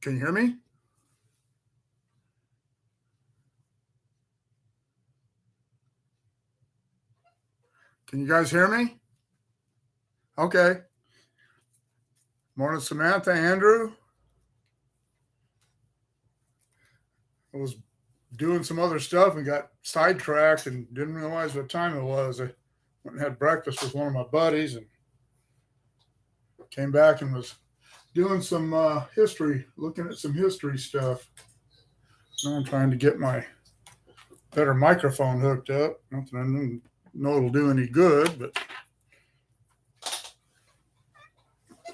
Can you hear me? Can you guys hear me? Okay. Morning, Samantha, Andrew. I was doing some other stuff and got sidetracked and didn't realize what time it was. I went and had breakfast with one of my buddies and came back and was doing some history, looking at some history stuff. Now I'm trying to get my better microphone hooked up. Not that I know it'll do any good, but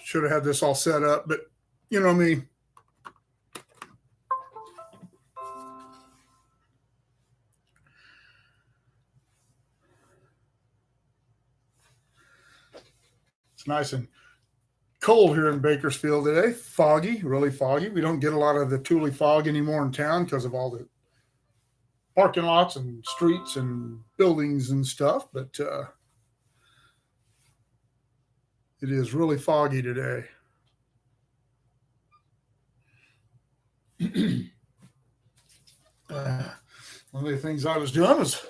should have had this all set up. But you know me. It's nice and cold here in Bakersfield today. Foggy, really foggy. We don't get a lot of the Thule fog anymore in town because of all the parking lots and streets and buildings and stuff. But it is really foggy today. One of the things I was doing was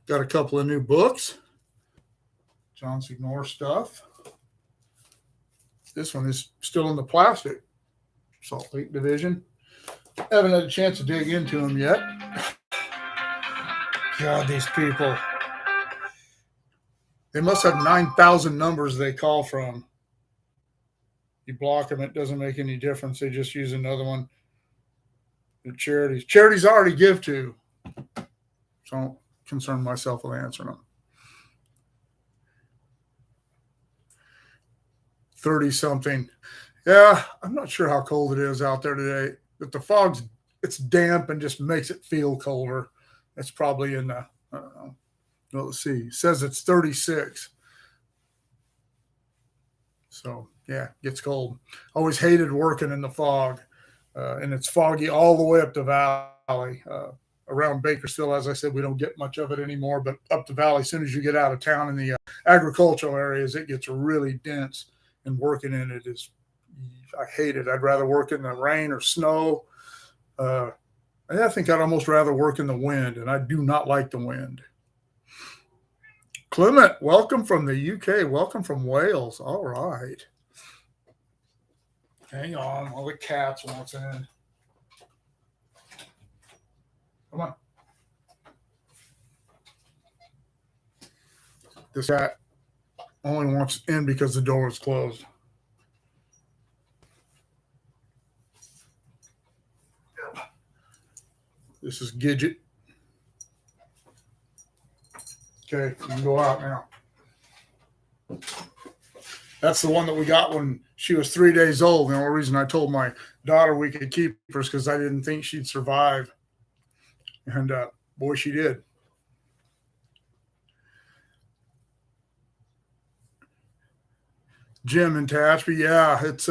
got a couple of new books. John Signor stuff. This one is still in the plastic. Salt Lake Division. Haven't had a chance to dig into them yet. God, these people. They must have 9,000 numbers they call from. You block them, it doesn't make any difference. They just use another one. The charities. Charities I already give to. So I don't concern myself with answering them. 30-something. Yeah, I'm not sure how cold it is out there today, but the fog's, it's damp and just makes it feel colder. It's probably in the, I don't know. Well, let's see. It says it's 36. So, yeah, it gets cold. Always hated working in the fog. And it's foggy all the way up the valley. Around Bakersfield, as I said, we don't get much of it anymore, but up the valley, as soon as you get out of town in the agricultural areas, it gets really dense, and working in it is, I hate it. I'd rather work in the rain or snow. I think I'd almost rather work in the wind, and I do not like the wind. Clement, welcome from the UK. Welcome from Wales. All right. Hang on, all the cats wants in. Come on. This cat only wants in because the door is closed. This is Gidget. Okay, you can go out now. That's the one that we got when she was 3 days old. The only reason I told my daughter we could keep her is because I didn't think she'd survive. And boy, she did. Jim in Tehachapi, yeah, it's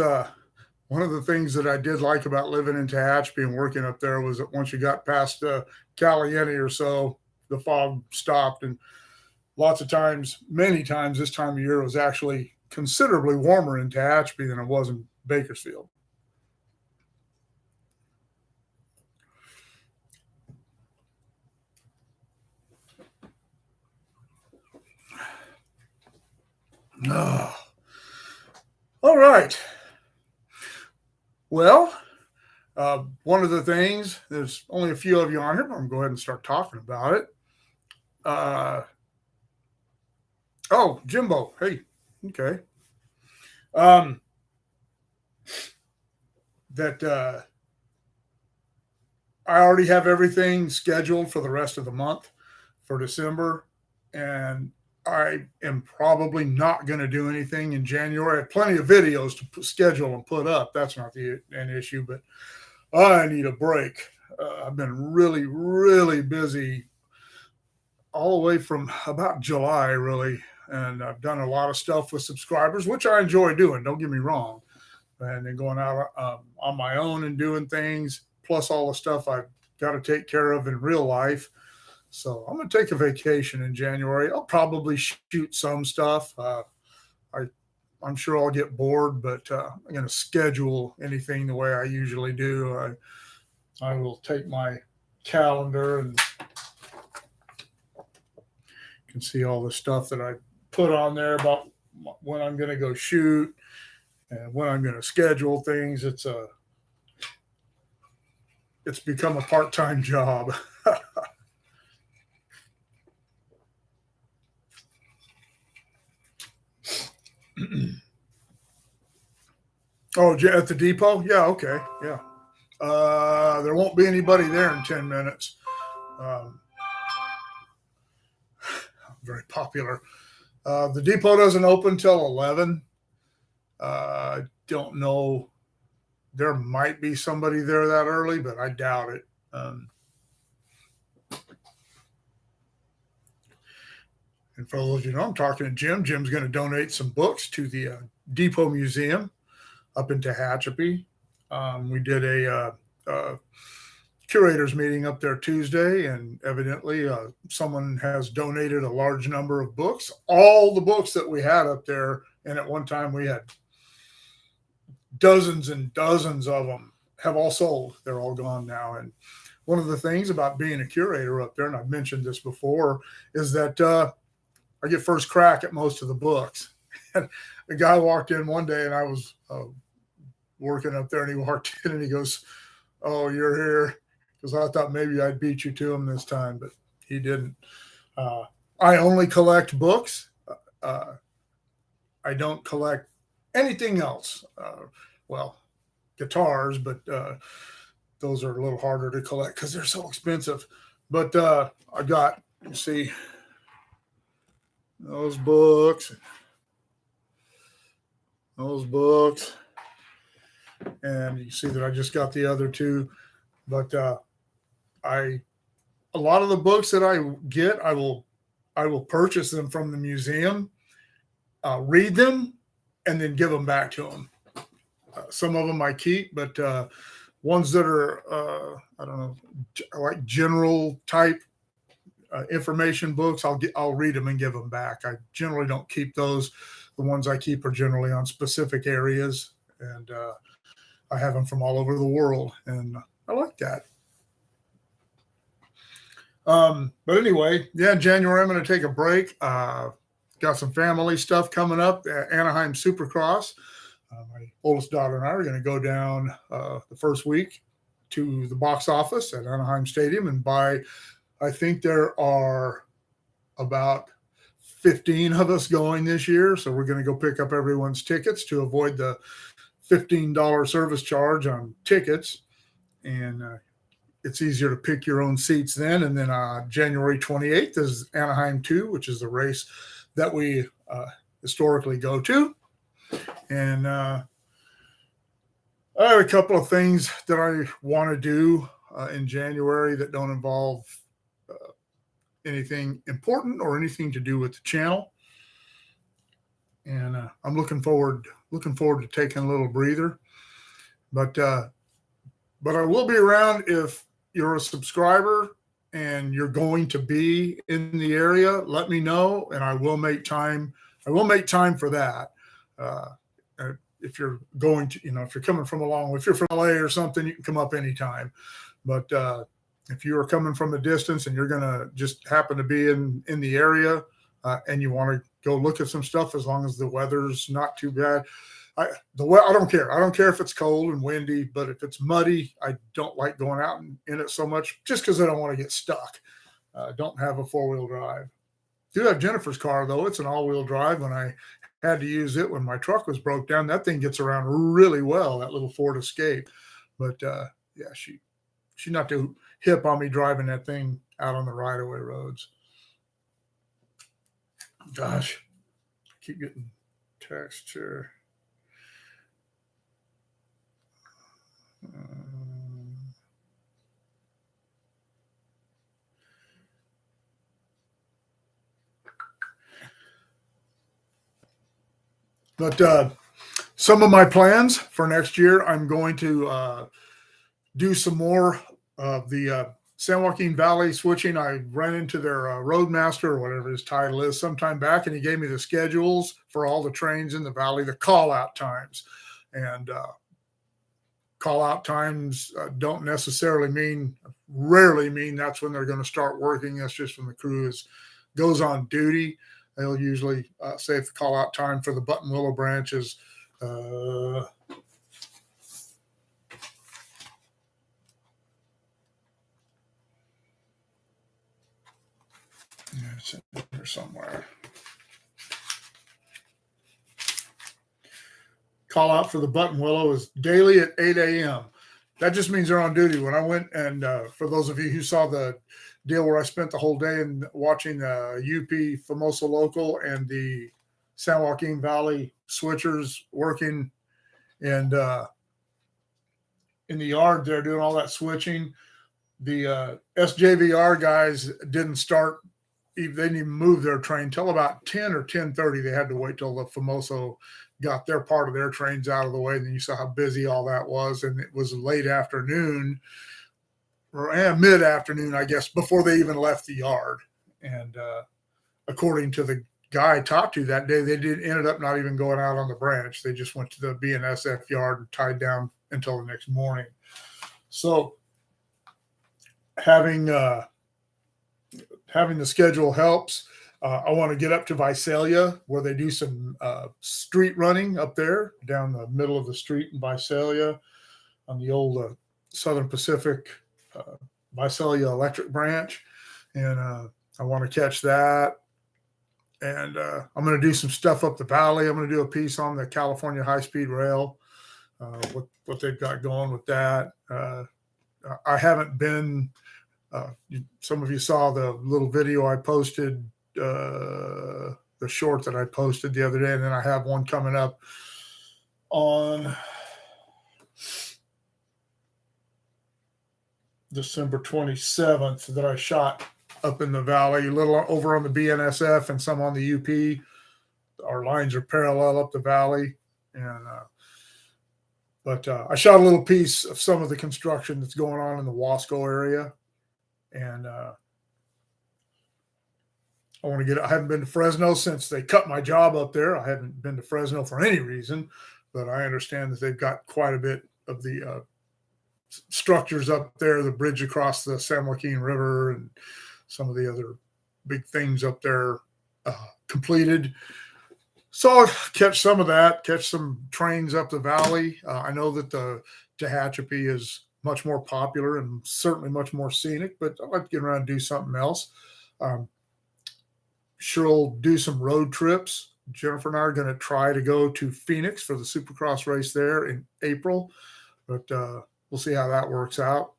one of the things that I did like about living in Tehachapi and working up there was that once you got past Caliente or so, the fog stopped. And lots of times, many times this time of year, it was actually considerably warmer in Tehachapi than it was in Bakersfield. Oh. All right. Well, one of the things, there's only a few of you on here, but I'm going to go ahead and start talking about it. Oh, Jimbo. Hey, okay. That I already have everything scheduled for the rest of the month for December, and I am probably not going to do anything in January. I have plenty of videos to schedule and put up. That's not an issue, but I need a break. I've been really, really busy all the way from about July, really. And I've done a lot of stuff with subscribers, which I enjoy doing. Don't get me wrong. And then going out on my own and doing things, plus all the stuff I've got to take care of in real life. So I'm going to take a vacation in January. I'll probably shoot some stuff. I I'm sure I'll get bored, but I'm going to schedule anything the way I usually do. I will take my calendar and you can see all the stuff that I put on there about when I'm going to go shoot and when I'm going to schedule things. It's become a part-time job. Oh, at the depot? Yeah, okay, yeah. There won't be anybody there in 10 minutes. Very popular. The depot doesn't open till 11. I don't know. There might be somebody there that early, but I doubt it. And for those of you know, I'm talking to Jim. Jim's going to donate some books to the Depot Museum up in Tehachapi. We did a curators meeting up there Tuesday, and evidently someone has donated a large number of books. All the books that we had up there, and at one time we had dozens and dozens of them, have all sold. They're all gone now. And one of the things about being a curator up there, and I've mentioned this before, is that I get first crack at most of the books. And a guy walked in one day, and I was working up there, and he walked in and he goes, "Oh, you're here," because I thought maybe I'd beat you to him this time, but he didn't. I only collect books. I don't collect anything else. Well, guitars, but those are a little harder to collect because they're so expensive. But I got, you see, those books, and you see that I just got the other two. But a lot of the books that I get, I will purchase them from the museum, read them, and then give them back to them. Some of them I keep, but ones that are I don't know, like general type information books, I'll read them and give them back. I generally don't keep those. The ones I keep are generally on specific areas, and I have them from all over the world, and I like that. But anyway, yeah, January I'm going to take a break. Got some family stuff coming up at Anaheim Supercross. My oldest daughter and I are going to go down the first week to the box office at Anaheim Stadium and buy. I think there are about 15 of us going this year, so we're going to go pick up everyone's tickets to avoid the $15 service charge on tickets, and it's easier to pick your own seats then. And then January 28th is Anaheim 2, which is the race that we historically go to. And I have a couple of things that I want to do in January that don't involve anything important or anything to do with the channel. And I'm looking forward to taking a little breather. But I will be around if you're a subscriber and you're going to be in the area. Let me know, and I will make time. I will make time for that. If you're going to, if you're coming from if you're from LA or something, you can come up anytime. But if you are coming from a distance and you're going to just happen to be in the area and you want to go look at some stuff, as long as the weather's not too bad. I don't care. I don't care if it's cold and windy, but if it's muddy, I don't like going out in it so much, just because I don't want to get stuck. Don't have a 4-wheel drive. Do have Jennifer's car, though. It's an all-wheel drive. When I had to use it when my truck was broke down, that thing gets around really well, that little Ford Escape. But yeah, she's not too hip on me driving that thing out on the right-of-way roads. Gosh, I keep getting text here. But some of my plans for next year, I'm going to do some more of the San Joaquin Valley switching, I ran into their roadmaster or whatever his title is sometime back, and he gave me the schedules for all the trains in the valley, the call out times. And call out times don't necessarily rarely mean that's when they're going to start working. That's just when the crew goes on duty. They'll usually say if the call out time for the Buttonwillow branch is it's in here somewhere. Call out for the Buttonwillow is daily at 8 a.m. That just means they're on duty. When I went, and for those of you who saw the deal where I spent the whole day and watching the UP Famoso Local and the San Joaquin Valley switchers working and in the yard, they're doing all that switching. The SJVR guys didn't start. They didn't even move their train till about 10 or 10:30. They had to wait till the Famoso got their part of their trains out of the way. And then you saw how busy all that was. And it was late afternoon or mid-afternoon, I guess, before they even left the yard. And according to the guy I talked to that day, they ended up not even going out on the branch. They just went to the BNSF yard and tied down until the next morning. So having the schedule helps. I want to get up to Visalia where they do some street running up there down the middle of the street in Visalia on the old Southern Pacific Visalia Electric branch. And I want to catch that. And I'm going to do some stuff up the valley. I'm going to do a piece on the California high-speed rail, what they've got going with that. I haven't been some of you saw the little video I posted, the short that I posted the other day, and then I have one coming up on December 27th that I shot up in the valley, a little over on the BNSF and some on the UP. Our lines are parallel up the valley, and but I shot a little piece of some of the construction that's going on in the Wasco area. And I want to I haven't been to Fresno since they cut my job up there. I haven't been to Fresno for any reason, but I understand that they've got quite a bit of the structures up there, the bridge across the San Joaquin River and some of the other big things up there completed. So I'll catch some of that, catch some trains up the valley. I know that the Tehachapi is much more popular and certainly much more scenic, but I'd like to get around and do something else. Sure, we'll do some road trips. Jennifer and I are going to try to go to Phoenix for the Supercross race there in April, but we'll see how that works out.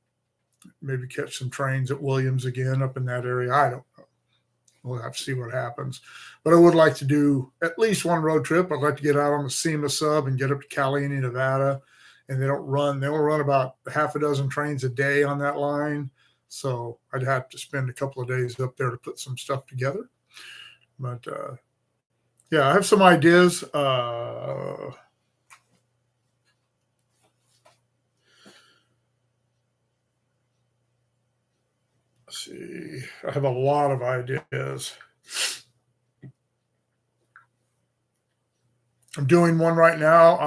Maybe catch some trains at Williams again up in that area. I don't know. We'll have to see what happens. But I would like to do at least one road trip. I'd like to get out on the SEMA sub and get up to Caliente, Nevada. And they will run about half a dozen trains a day on that line. So I'd have to spend a couple of days up there to put some stuff together. But yeah, I have some ideas. Let's see. I have a lot of ideas. I'm doing one right now.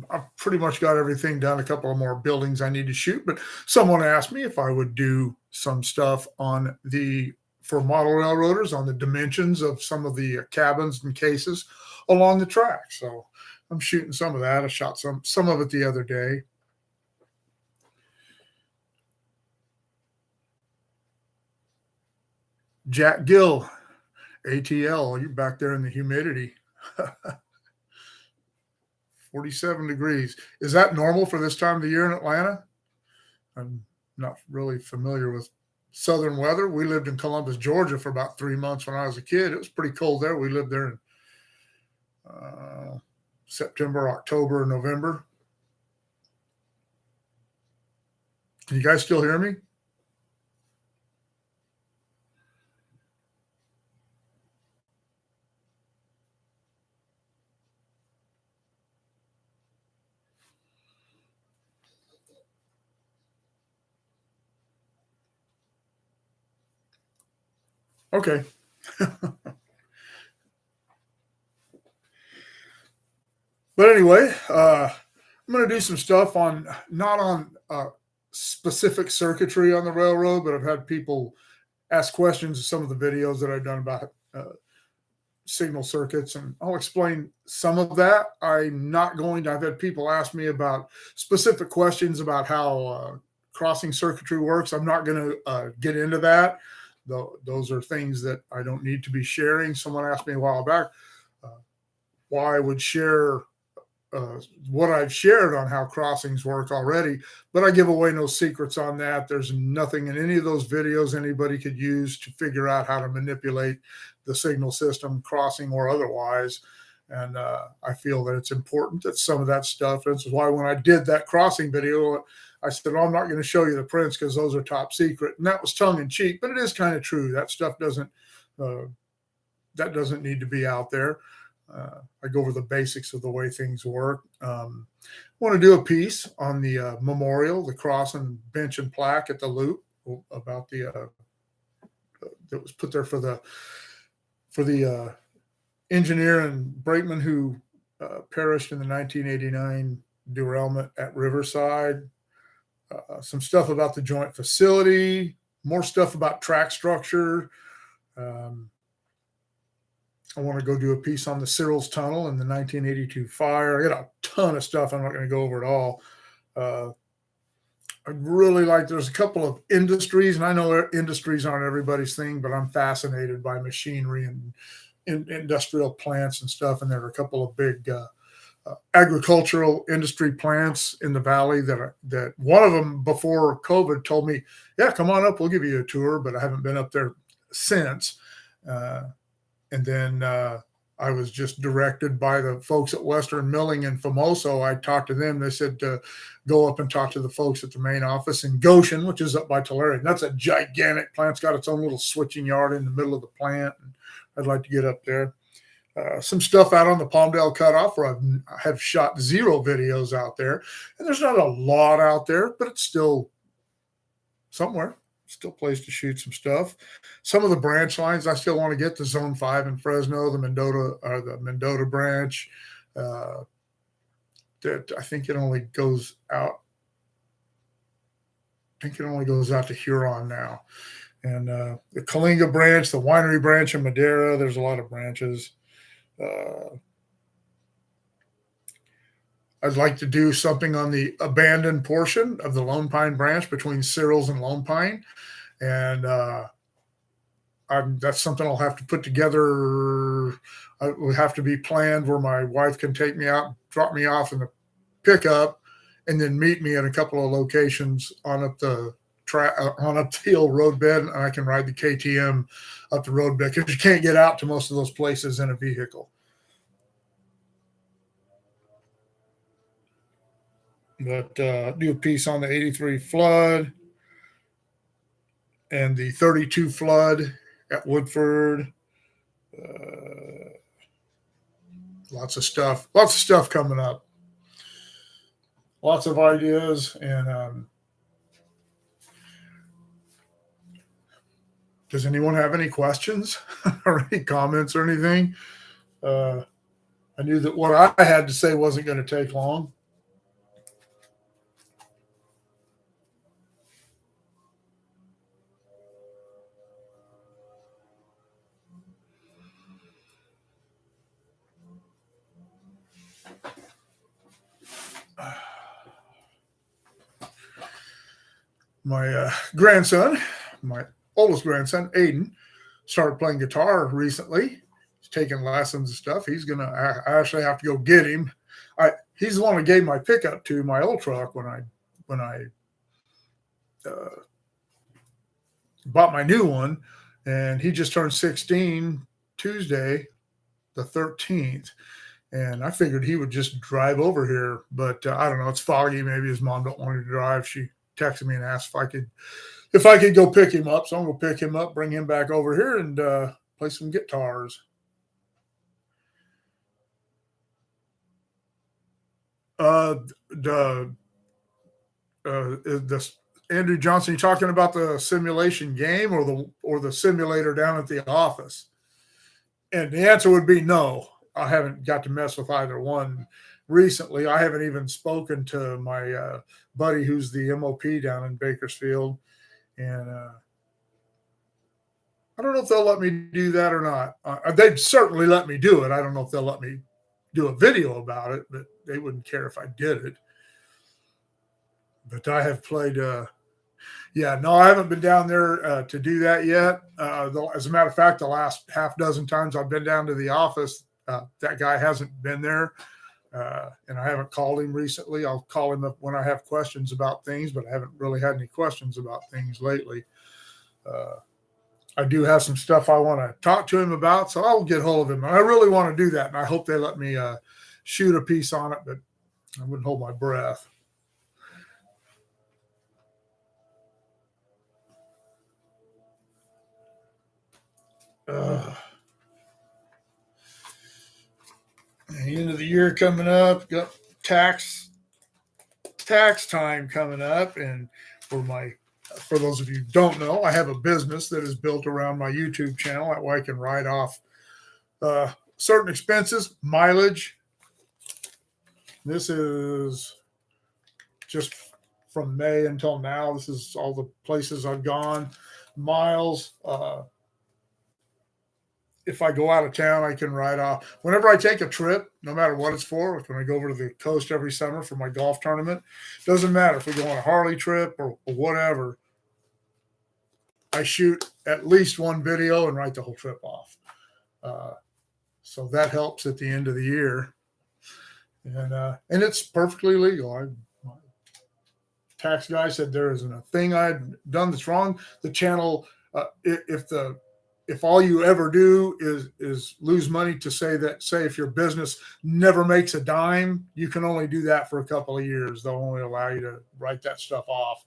I've pretty much got everything done. A couple of more buildings I need to shoot, but someone asked me if I would do some stuff for model railroaders on the dimensions of some of the cabins and cases along the track. So I'm shooting some of that. I shot some of it the other day. Jack Gill, ATL, you're back there in the humidity. 47 degrees. Is that normal for this time of the year in Atlanta? I'm not really familiar with southern weather. We lived in Columbus, Georgia for about 3 months when I was a kid. It was pretty cold there. We lived there in September, October, November. Can you guys still hear me? Okay. But anyway, I'm going to do some stuff on not on specific circuitry on the railroad, but I've had people ask questions of some of the videos that I've done about signal circuits, and I'll explain some of that. I'm not going to, I've had people ask me about specific questions about how crossing circuitry works. I'm not going to get into that. Those are things that I don't need to be sharing. Someone asked me a while back uh, why I would share what I've shared on how crossings work already, but I give away no secrets on that. There's nothing in any of those videos anybody could use to figure out how to manipulate the signal system, crossing or otherwise. And I feel that it's important that some of that stuff, this is why when I did that crossing video, I said, oh, I'm not going to show you the prints because those are top secret. And that was tongue in cheek, but it is kind of true. That stuff uh, doesn't need to be out there. I go over the basics of the way things work. I want to do a piece on the memorial, the cross and bench and plaque at the Loop about the that was put there for the engineer and brakeman who perished in the 1989 derailment at Riverside. Some stuff about the joint facility, more stuff about track structure. Um, I want to go do a piece on the Searles Tunnel and the 1982 fire. I got a ton of stuff. I'm not going to go over it all. Uh, I really like, there's a couple of industries, and I know industries aren't everybody's thing, but I'm fascinated by machinery and industrial plants and stuff. And there are a couple of big agricultural industry plants in the valley that one of them before COVID told me, yeah, come on up, we'll give you a tour, but I haven't been up there since. And then I was just directed by the folks at Western Milling in Famoso. I talked to them. They said to go up and talk to the folks at the main office in Goshen, which is up by Tulare. And that's a gigantic plant. It's got its own little switching yard in the middle of the plant. And I'd like to get up there. Some stuff out on the Palmdale Cutoff where I have shot 0 videos out there. And there's not a lot out there, but it's still somewhere. Still place to shoot some stuff. Some of the branch lines I still want to get, the Zone 5 in Fresno, the Mendota branch. That I think it only goes out. I think it only goes out to Huron now. And the Kalinga branch, the winery branch in Madera. There's a lot of branches. I'd like to do something on the abandoned portion of the Lone Pine branch between Searles and Lone Pine. And that's something I'll have to put together. It will have to be planned where my wife can take me out, drop me off in the pickup, and then meet me at a couple of locations on up the hill roadbed, and I can ride the KTM up the roadbed because you can't get out to most of those places in a vehicle. But do a piece on the 83 flood and the 32 flood at Woodford. Lots of stuff coming up. Lots of ideas. And does anyone have any questions or any comments or anything? I knew that what I had to say wasn't going to take long. My grandson, my oldest grandson, Aiden, started playing guitar recently. He's taking lessons and stuff. I actually have to go get him. He's the one who gave my pickup to my old truck when I bought my new one, and he just turned 16 Tuesday, the 13th. And I figured he would just drive over here, but I don't know. It's foggy. Maybe his mom don't want him to drive. She texted me and asked if I could go pick him up. So I'm going to pick him up, bring him back over here, and play some guitars. The Andrew Johnson, you talking about the simulation game or the simulator down at the office? And the answer would be no. I haven't got to mess with either one recently. I haven't even spoken to my buddy who's the MOP down in Bakersfield, and I don't know if they'll let me do that or not. They'd certainly let me do it. I don't know if they'll let me do a video about it, but they wouldn't care if I did it. But I have played. Yeah, no, I haven't been down there to do that yet. As a matter of fact, the last half dozen times I've been down to the office, that guy hasn't been there, and I haven't called him recently. I'll call him up when I have questions about things, but I haven't really had any questions about things lately. I do have some stuff I want to talk to him about, so I'll get hold of him. And I really want to do that, and I hope they let me shoot a piece on it, but I wouldn't hold my breath. The end of the year coming up, got tax time coming up, and for those of you who don't know, I have a business that is built around my YouTube channel. That way I can write off certain expenses, mileage. This is just from May until now. This is all the places I've gone, miles. If I go out of town, I can write off. Whenever I take a trip, no matter what it's for, like when I go over to the coast every summer for my golf tournament, doesn't matter if we go on a Harley trip or whatever, I shoot at least one video and write the whole trip off. So that helps at the end of the year. And it's perfectly legal. My tax guy said there isn't a thing I've done that's wrong. The channel, if all you ever do is lose money, to say if your business never makes a dime, you can only do that for a couple of years. They'll only allow you to write that stuff off.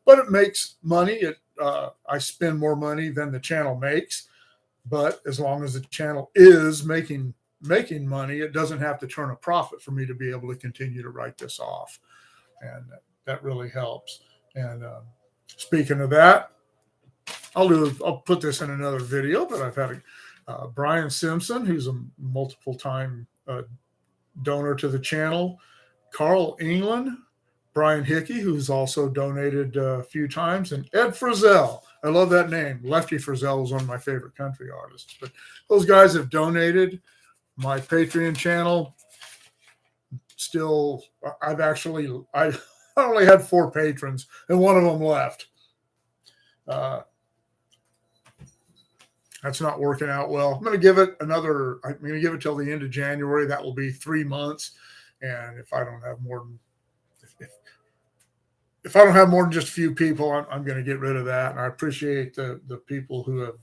But it makes money. I spend more money than the channel makes. But as long as the channel is making money, it doesn't have to turn a profit for me to be able to continue to write this off. And that really helps. And speaking of that, I'll put this in another video, but I've had Brian Simpson, who's a multiple time donor to the channel, Carl England, Brian Hickey, who's also donated a few times, and Ed Frizzell. I love that name. Lefty Frizzell was one of my favorite country artists. But those guys have donated. My Patreon channel, still, I only had 4 patrons, and one of them left. That's not working out well. I'm going to give it till the end of January. That will be 3 months. And if I don't have more than, if I don't have more than just a few people, I'm going to get rid of that. And I appreciate the people who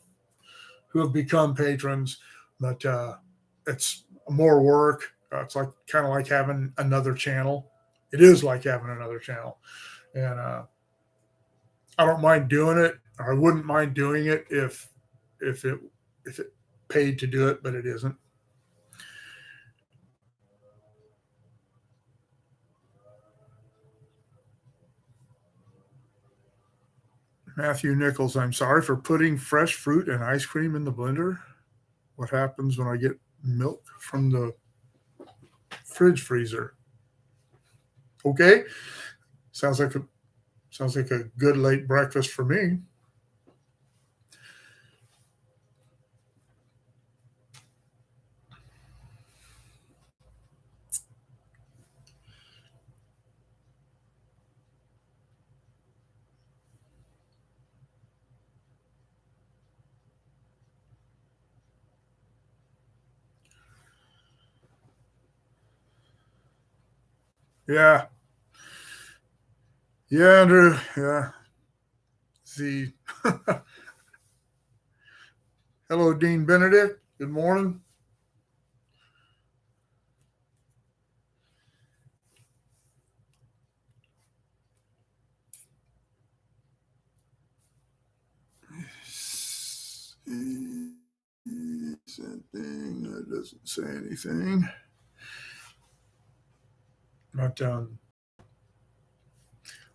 have become patrons, but it's more work. It's kind of like having another channel. It is like having another channel. And I don't mind doing it. I wouldn't mind doing it if it paid to do it, but it isn't. Matthew Nichols, I'm sorry for putting fresh fruit and ice cream in the blender. What happens when I get milk from the fridge freezer? Okay. Sounds like a good late breakfast for me. Yeah. Yeah, Andrew. Yeah. See. Hello, Dean Benedict. Good morning. Something that doesn't say anything. But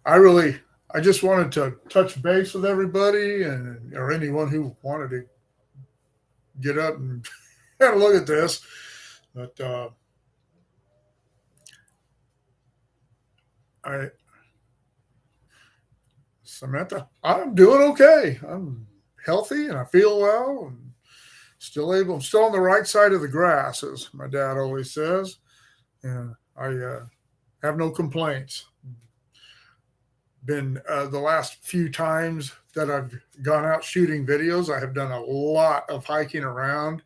I really I just wanted to touch base with everybody or anyone who wanted to get up and have a look at this. But Samantha, I'm doing okay. I'm healthy and I feel well and I'm still on the right side of the grass, as my dad always says. And I have no complaints. Been the last few times that I've gone out shooting videos, I have done a lot of hiking around.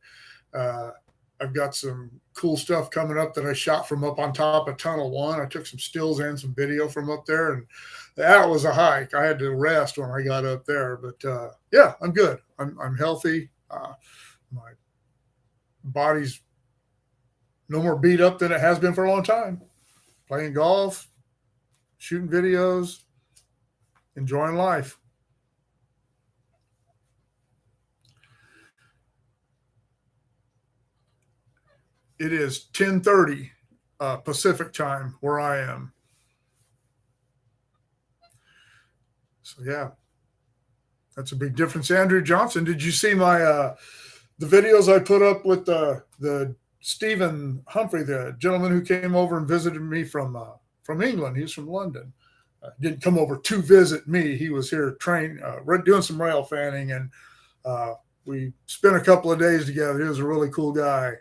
I've got some cool stuff coming up that I shot from up on top of Tunnel 1. I took some stills and some video from up there, and that was a hike. I had to rest when I got up there. But yeah, I'm good. I'm healthy. My body's no more beat up than it has been for a long time. Playing golf, shooting videos, enjoying life. It is 10:30 Pacific time where I am. So yeah, that's a big difference. Andrew Johnson, did you see my the videos I put up with the Stephen Humphrey, the gentleman who came over and visited me from England? He's from London. Didn't come over to visit me. He was here doing some rail fanning, and we spent a couple of days together. He was a really cool guy.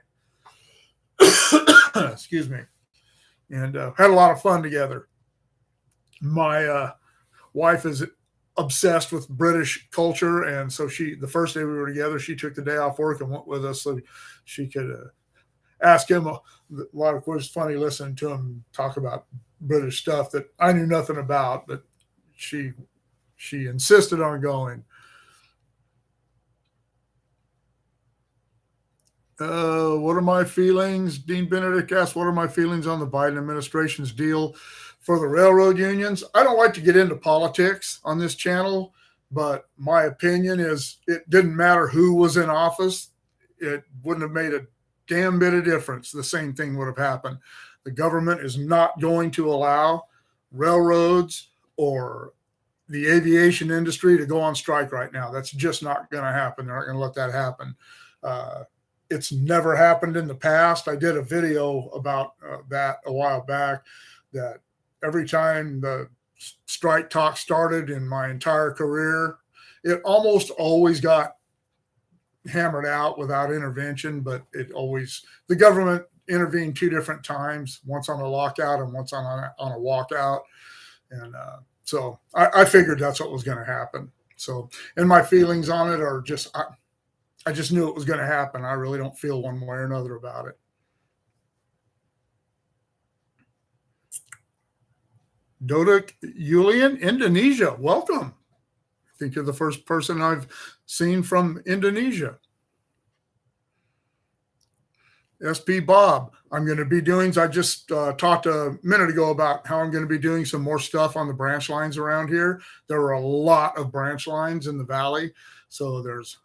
Excuse me. And had a lot of fun together. My wife is obsessed with British culture, and so the first day we were together, she took the day off work and went with us so she could ask him a lot of questions. Funny listening to him talk about British stuff that I knew nothing about, but she insisted on going. What are my feelings? Dean Benedict asked, what are my feelings on the Biden administration's deal for the railroad unions? I don't like to get into politics on this channel, but my opinion is it didn't matter who was in office. It wouldn't have made a damn bit of difference. The same thing would have happened. The government is not going to allow railroads or the aviation industry to go on strike right now. That's just not going to happen. They're not going to let that happen. It's never happened in the past. I did a video about that a while back, that every time the strike talk started in my entire career, it almost always got hammered out without intervention, but the government intervened two different times, once on a lockout and once on a walkout. And so I figured that's what was going to happen. So, and my feelings on it are just, I just knew it was going to happen. I really don't feel one way or another about it. Dodik Yulian, Indonesia, welcome. I think you're the first person I've seen from Indonesia. SP Bob, I'm going to be doing, I just talked a minute ago about how I'm going to be doing some more stuff on the branch lines around here. There are a lot of branch lines in the valley, so there's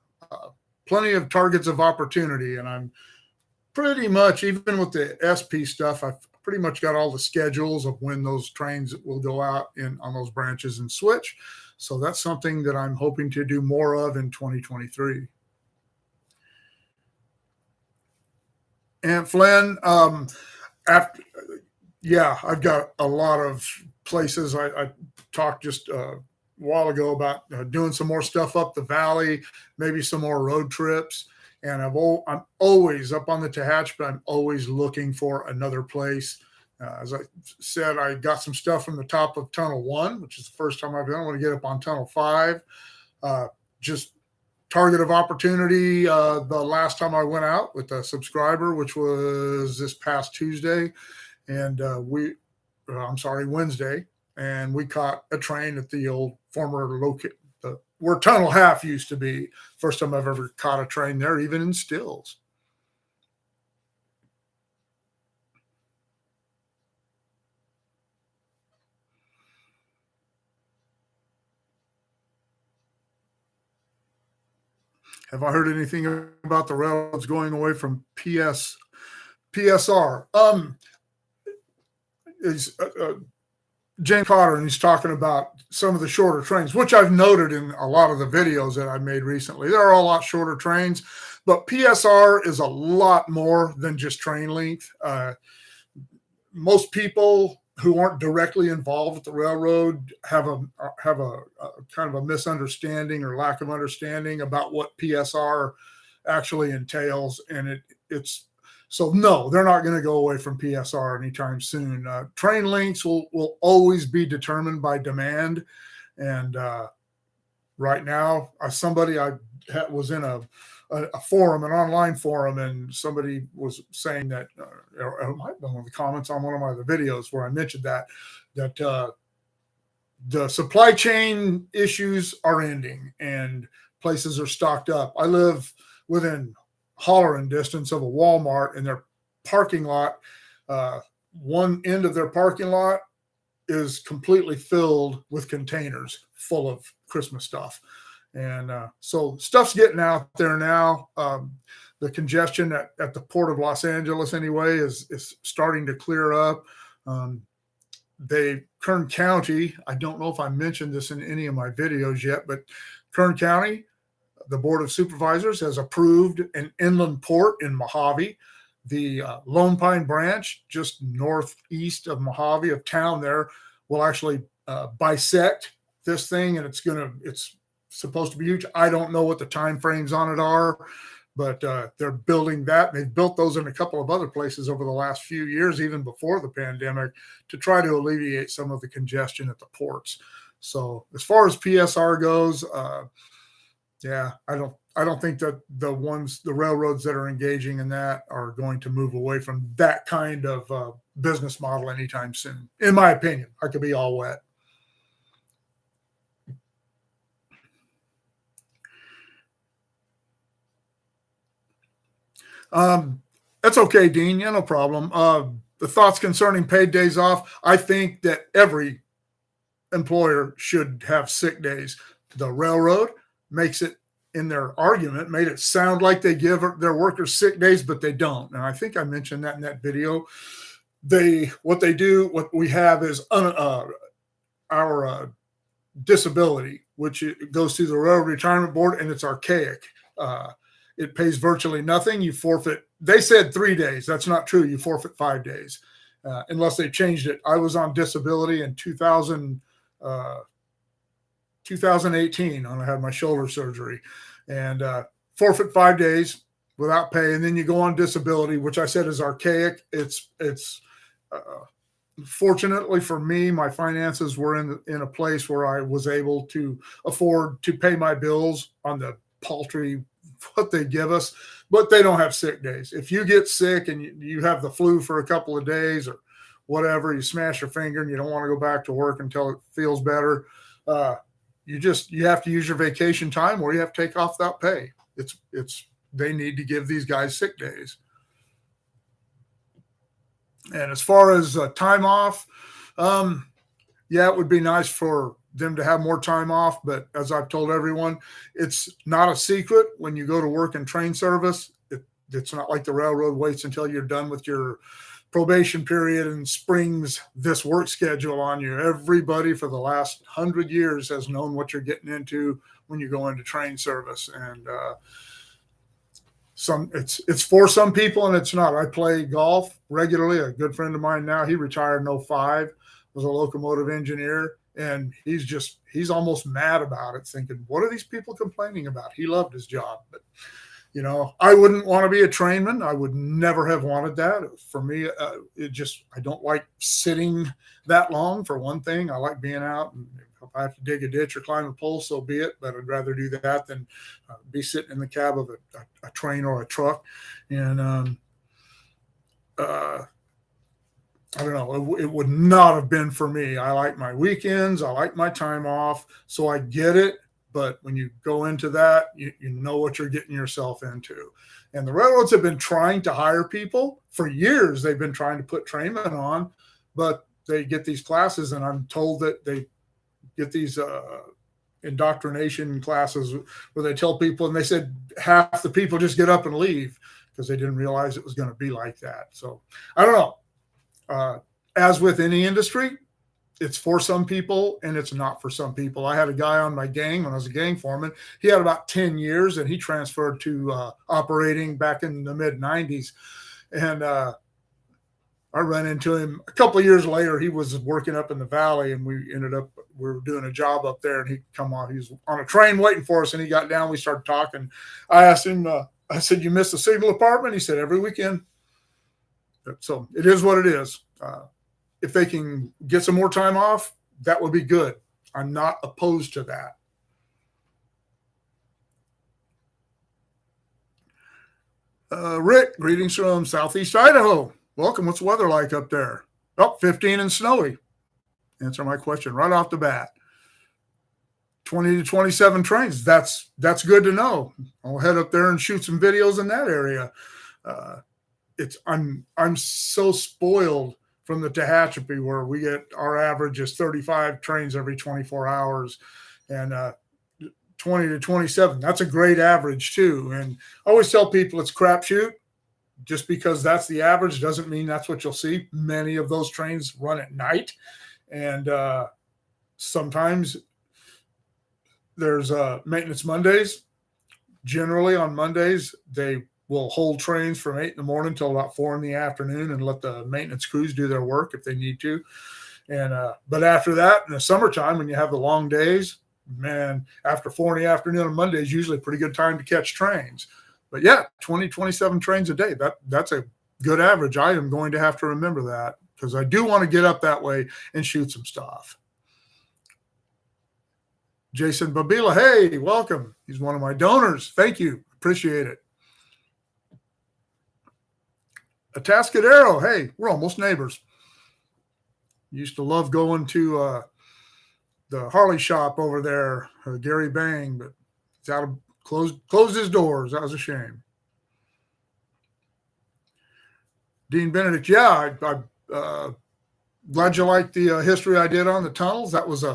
plenty of targets of opportunity, and I'm pretty much, even with the SP stuff, I've pretty much got all the schedules of when those trains will go out on those branches and switch. So that's something that I'm hoping to do more of in 2023. And Flynn, I've got a lot of places. I talked just a while ago about doing some more stuff up the valley, maybe some more road trips. And I'm always up on the Tehachapi. I'm always looking for another place. As I said, I got some stuff from the top of Tunnel 1, which is the first time I've been. I want to get up on Tunnel 5. Just target of opportunity. The last time I went out with a subscriber, which was this past Tuesday, and Wednesday, and we caught a train at the old former where Tunnel Half used to be. First time I've ever caught a train there, even in stills. Have I heard anything about the railroads going away from PSR? James Cotter, and he's talking about some of the shorter trains, which I've noted in a lot of the videos that I've made recently. There are a lot shorter trains, but PSR is a lot more than just train length. Most people who aren't directly involved with the railroad have a kind of a misunderstanding or lack of understanding about what PSR actually entails, and it's so no, they're not going to go away from PSR anytime soon. Train lengths will always be determined by demand, and right now, somebody I was in a forum, an online forum, and somebody was saying that, or it might have been one of the comments on one of my other videos where I mentioned that the supply chain issues are ending and places are stocked up. I live within hollering distance of a Walmart, and their parking lot, one end of their parking lot is completely filled with containers full of Christmas stuff. And so stuff's getting out there now. The congestion at the Port of Los Angeles anyway is starting to clear up. Kern County, I don't know if I mentioned this in any of my videos yet, but Kern County, the Board of Supervisors has approved an inland port in Mojave. The Lone Pine branch, just northeast of Mojave, of town there, will actually bisect this thing, and it's supposed to be huge. I don't know what the time frames on it are, but they're building that. They've built those in a couple of other places over the last few years, even before the pandemic, to try to alleviate some of the congestion at the ports. So as far as PSR goes, yeah, I don't think that the railroads that are engaging in that are going to move away from that kind of business model anytime soon. In my opinion, I could be all wet. That's okay, Dean. Yeah, no problem. The thoughts concerning paid days off. I think that every employer should have sick days. The railroad makes it, in their argument, made it sound like they give their workers sick days, but they don't. And I think I mentioned that in that video. What we have is our disability, which goes through the Railroad Retirement Board, and it's archaic. It pays virtually nothing. You forfeit. They said 3 days. That's not true. You forfeit 5 days, unless they changed it. I was on disability in 2018 when I had my shoulder surgery, and forfeit 5 days without pay, and then you go on disability, which I said is archaic. It's fortunately for me, my finances were in a place where I was able to afford to pay my bills on the paltry what they give us, but they don't have sick days. If you get sick and you have the flu for a couple of days or whatever, you smash your finger and you don't want to go back to work until it feels better, you have to use your vacation time, or you have to take off without pay. They need to give these guys sick days. And as far as time off, yeah, it would be nice for them to have more time off. But as I've told everyone, it's not a secret when you go to work in train service. It's not like the railroad waits until you're done with your probation period and springs this work schedule on you. Everybody for the last 100 years has known what you're getting into when you go into train service. And it's for some people and it's not. I play golf regularly. A good friend of mine now, he retired in 2005, was a locomotive engineer, and he's almost mad about it, thinking, what are these people complaining about? He loved his job. But I wouldn't want to be a trainman. I would never have wanted that. For me, I don't like sitting that long, for one thing. I like being out, and if I have to dig a ditch or climb a pole, so be it. But I'd rather do that than be sitting in the cab of a train or a truck. And I don't know. It would not have been for me. I like my weekends. I like my time off. So I get it. But when you go into that, you know what you're getting yourself into. And the railroads have been trying to hire people for years. They've been trying to put trainmen on, but they get these classes, and I'm told that they get these indoctrination classes where they tell people, and they said half the people just get up and leave because they didn't realize it was going to be like that. So I don't know. As with any industry, it's for some people and it's not for some people. I had a guy on my gang when I was a gang foreman. He had about 10 years and he transferred to operating back in the mid 90s. And I ran into him a couple of years later. He was working up in the valley and we were doing a job up there and he come on, he was on a train waiting for us and he got down. We started talking. I asked him, I said, you missed the signal department? He said, every weekend. So it is what it is. If they can get some more time off, that would be good. I'm not opposed to that. Rick, greetings from Southeast Idaho. Welcome. What's the weather like up there? Oh, 15 and snowy. Answer my question right off the bat. 20 to 27 trains. That's good to know. I'll head up there and shoot some videos in that area. I'm so spoiled from the Tehachapi where we get our average is 35 trains every 24 hours and 20 to 27. That's a great average too. And I always tell people it's crapshoot. Just because that's the average doesn't mean that's what you'll see. Many of those trains run at night. And sometimes there's maintenance Mondays. Generally on Mondays, they will hold trains from 8 in the morning till about 4 in the afternoon and let the maintenance crews do their work if they need to. And but after that, in the summertime, when you have the long days, man, after 4 in the afternoon on Monday is usually a pretty good time to catch trains. But yeah, 20, 27 trains a day, that's a good average. I am going to have to remember that because I do want to get up that way and shoot some stuff. Jason Babila, hey, welcome. He's one of my donors. Thank you. Appreciate it. Atascadero, hey, we're almost neighbors. Used to love going to the Harley shop over there, Gary Bang, but it's out of closed his doors. That was a shame. Dean Benedict, yeah, I'm glad you liked the history I did on the tunnels. That was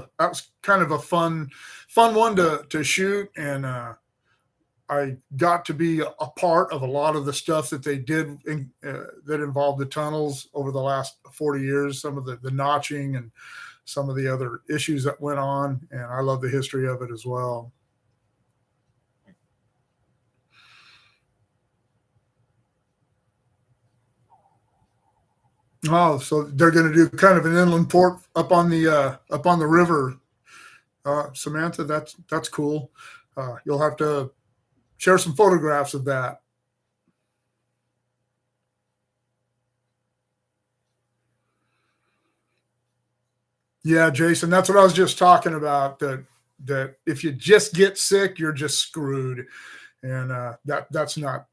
kind of a fun one to shoot, and I got to be a part of a lot of the stuff that they did that involved the tunnels over the last 40 years. Some of the notching and some of the other issues that went on, and I love the history of it as well. Oh, so they're going to do kind of an inland port up on the river. Samantha, that's cool. You'll have to share some photographs of that. Yeah, Jason, that's what I was just talking about. That if you just get sick, you're just screwed, and that's not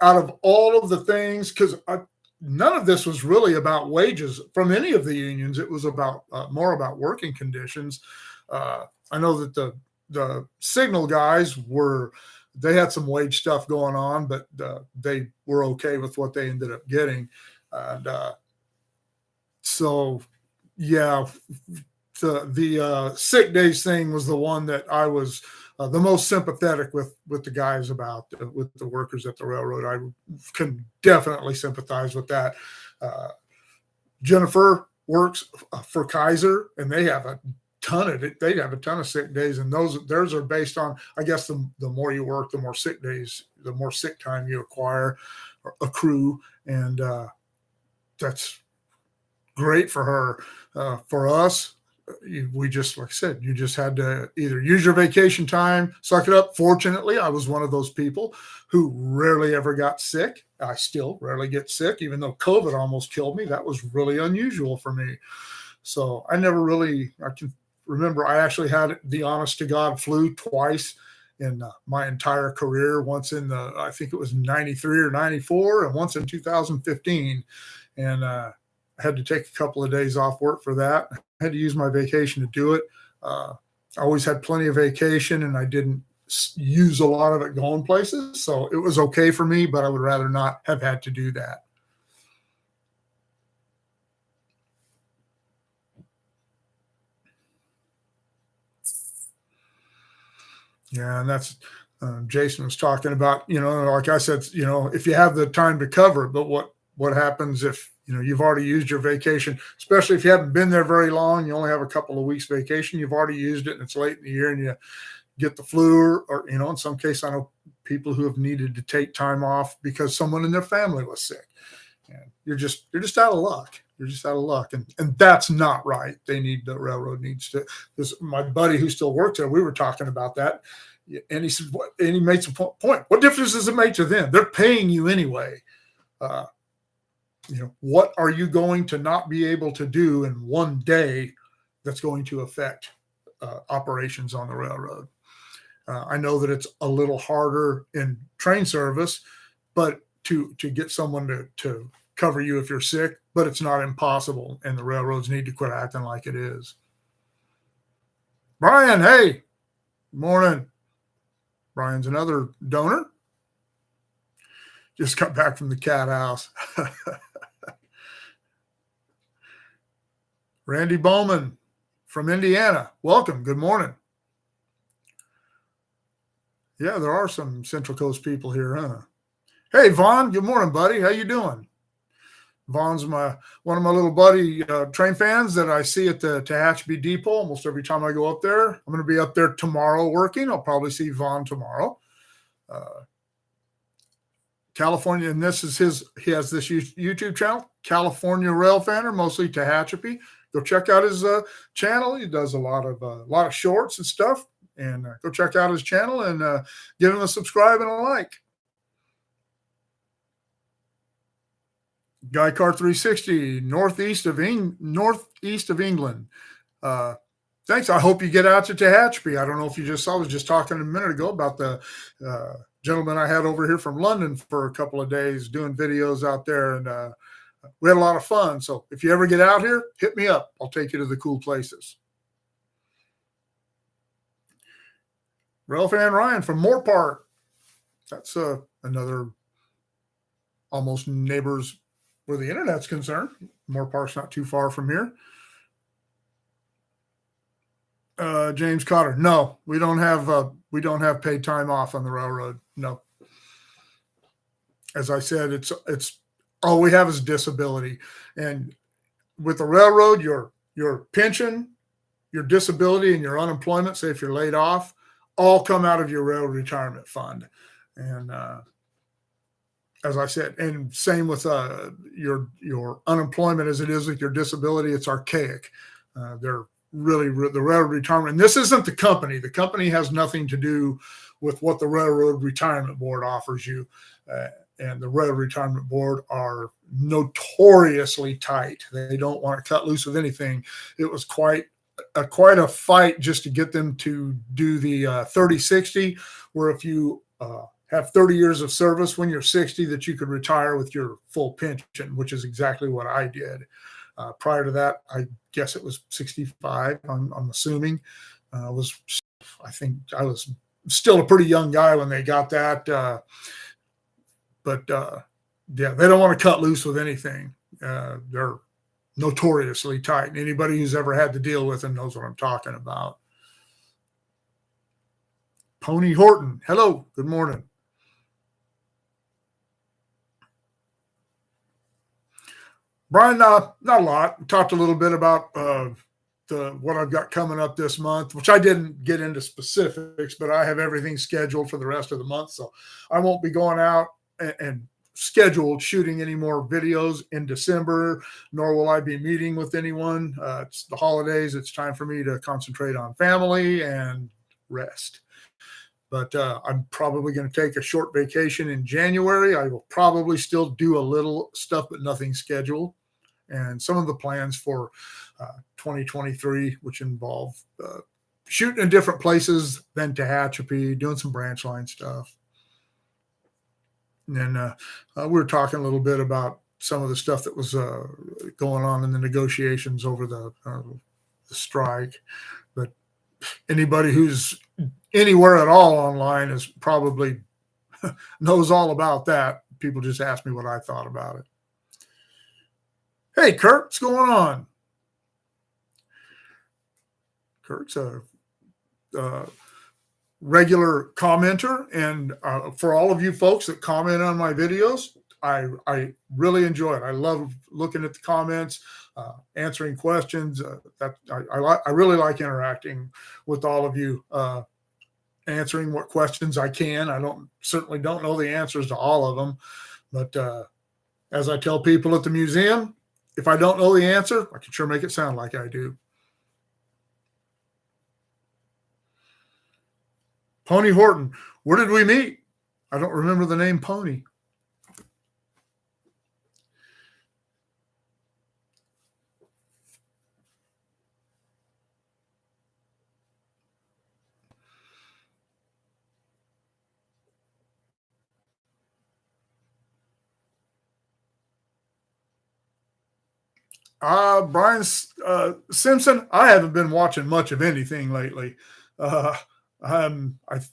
out of all of the things because none of this was really about wages from any of the unions. It was about more about working conditions. I know that the signal guys they had some wage stuff going on, but they were okay with what they ended up getting. And so, yeah, the sick days thing was the one that I was the most sympathetic with the guys about, with the workers at the railroad. I can definitely sympathize with that. Jennifer works for Kaiser, and they have a ton of sick days, and theirs are based on, I guess, the more you work, the more sick days, the more sick time you accrue, and that's great for her. For us, we just, like I said, you just had to either use your vacation time, suck it up. Fortunately, I was one of those people who rarely ever got sick. I still rarely get sick, even though COVID almost killed me. That was really unusual for me. So I can remember I actually had the honest to God flu twice in my entire career. Once I think it was 93 or 94, and once in 2015. And I had to take a couple of days off work for that. I had to use my vacation to do it. I always had plenty of vacation, and I didn't use a lot of it going places. So it was okay for me, but I would rather not have had to do that. Yeah, and that's Jason was talking about, like I said, if you have the time to cover it, but what happens if You've already used your vacation, especially if you haven't been there very long. You only have a couple of weeks vacation. You've already used it, and it's late in the year, and you get the flu, or in some case, I know people who have needed to take time off because someone in their family was sick. And you're just out of luck. You're just out of luck, and that's not right. The railroad needs to. Because my buddy who still works there, we were talking about that, and he said, and he made some point. What difference does it make to them? They're paying you anyway. What are you going to not be able to do in one day that's going to affect operations on the railroad? I know that it's a little harder in train service, but to get someone to cover you if you're sick, but it's not impossible, and the railroads need to quit acting like it is. Brian, hey, morning. Brian's another donor. Just got back from the cat house. Randy Bowman from Indiana. Welcome. Good morning. Yeah, there are some Central Coast people here, huh? Hey, Vaughn. Good morning, buddy. How you doing? Vaughn's one of my little buddy train fans that I see at the Tehachapi Depot almost every time I go up there. I'm going to be up there tomorrow working. I'll probably see Vaughn tomorrow. California, and he has this YouTube channel, California Rail Fanner, mostly Tehachapi. Go check out his channel. He does a lot of shorts and stuff. And go check out his channel and give him a subscribe and a like. Guy Car 360, northeast of England. Thanks. I hope you get out to Tehachapi. I don't know if you I was just talking a minute ago about the gentleman I had over here from London for a couple of days doing videos out there, and we had a lot of fun. So if you ever get out here, hit me up. I'll take you to the cool places. Railfan Ryan from Moore Park. That's another almost neighbors where the internet's concerned. Moore Park's not too far from here. James Cotter. No, we don't have paid time off on the railroad. No. As I said, it's all we have is disability. And with the railroad, your pension, your disability, and your unemployment, say if you're laid off, all come out of your railroad retirement fund. And as I said, and same with your unemployment as it is with your disability, it's archaic. They're really the railroad retirement. And this isn't the company. The company has nothing to do with what the Railroad Retirement Board offers you. And the Railroad Retirement Board are notoriously tight. They don't want to cut loose with anything. It was quite a fight just to get them to do the 30-60, where if you have 30 years of service when you're 60, that you could retire with your full pension, which is exactly what I did. Prior to that, I guess it was 65. I'm assuming. I think I was still a pretty young guy when they got that. But yeah, they don't want to cut loose with anything. They're notoriously tight. And anybody who's ever had to deal with them knows what I'm talking about. Pony Horton. Hello. Good morning. Brian, not a lot. We talked a little bit about what I've got coming up this month, which I didn't get into specifics, but I have everything scheduled for the rest of the month. So I won't be going out and scheduled shooting any more videos in December, nor will I be meeting with anyone. It's the holidays. It's time for me to concentrate on family and rest. But I'm probably going to take a short vacation in January. I will probably still do a little stuff, but nothing scheduled. And some of the plans for 2023, which involve shooting in different places than Tehachapi, doing some branch line stuff. And then we were talking a little bit about some of the stuff that was going on in the negotiations over the strike. But anybody who's anywhere at all online is probably knows all about that. People just ask me what I thought about it. Hey, Kurt, what's going on? Kurt's a regular commenter, and for all of you folks that comment on my videos, I really enjoy it. I love looking at the comments, answering questions. I really like interacting with all of you, answering what questions I can. I certainly don't know the answers to all of them, but as I tell people at the museum, if I don't know the answer, I can sure make it sound like I do. Pony Horton, where did we meet? I don't remember the name Pony. Brian Simpson, I haven't been watching much of anything lately. Uh,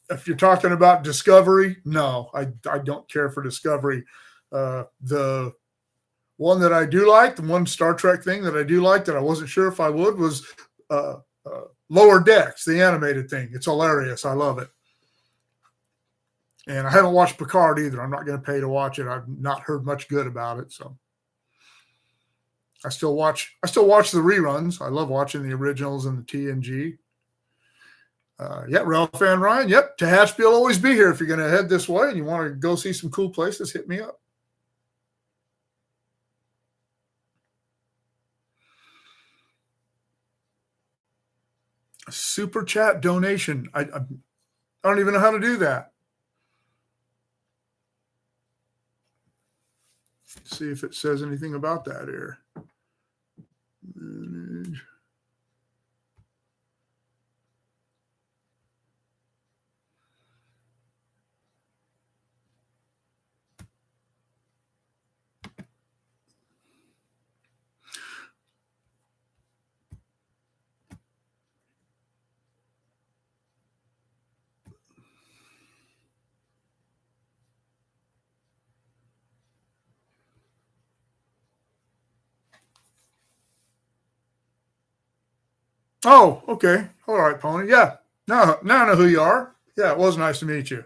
if you're talking about Discovery, no, I don't care for Discovery. The one that I do like, the one Star Trek thing that I do like that I wasn't sure if I would was Lower Decks, the animated thing. It's hilarious. I love it. And I haven't watched Picard either. I'm not going to pay to watch it. I've not heard much good about it. So I still watch the reruns. I love watching the originals and the TNG. Yeah, Ralph and Ryan. Yep, Tehachapi will always be here if you're going to head this way and you want to go see some cool places. Hit me up. Super chat donation. I don't even know how to do that. Let's see if it says anything about that here. Manage. Oh, okay. All right, Pony. Yeah. Now I know who you are. Yeah, it was nice to meet you.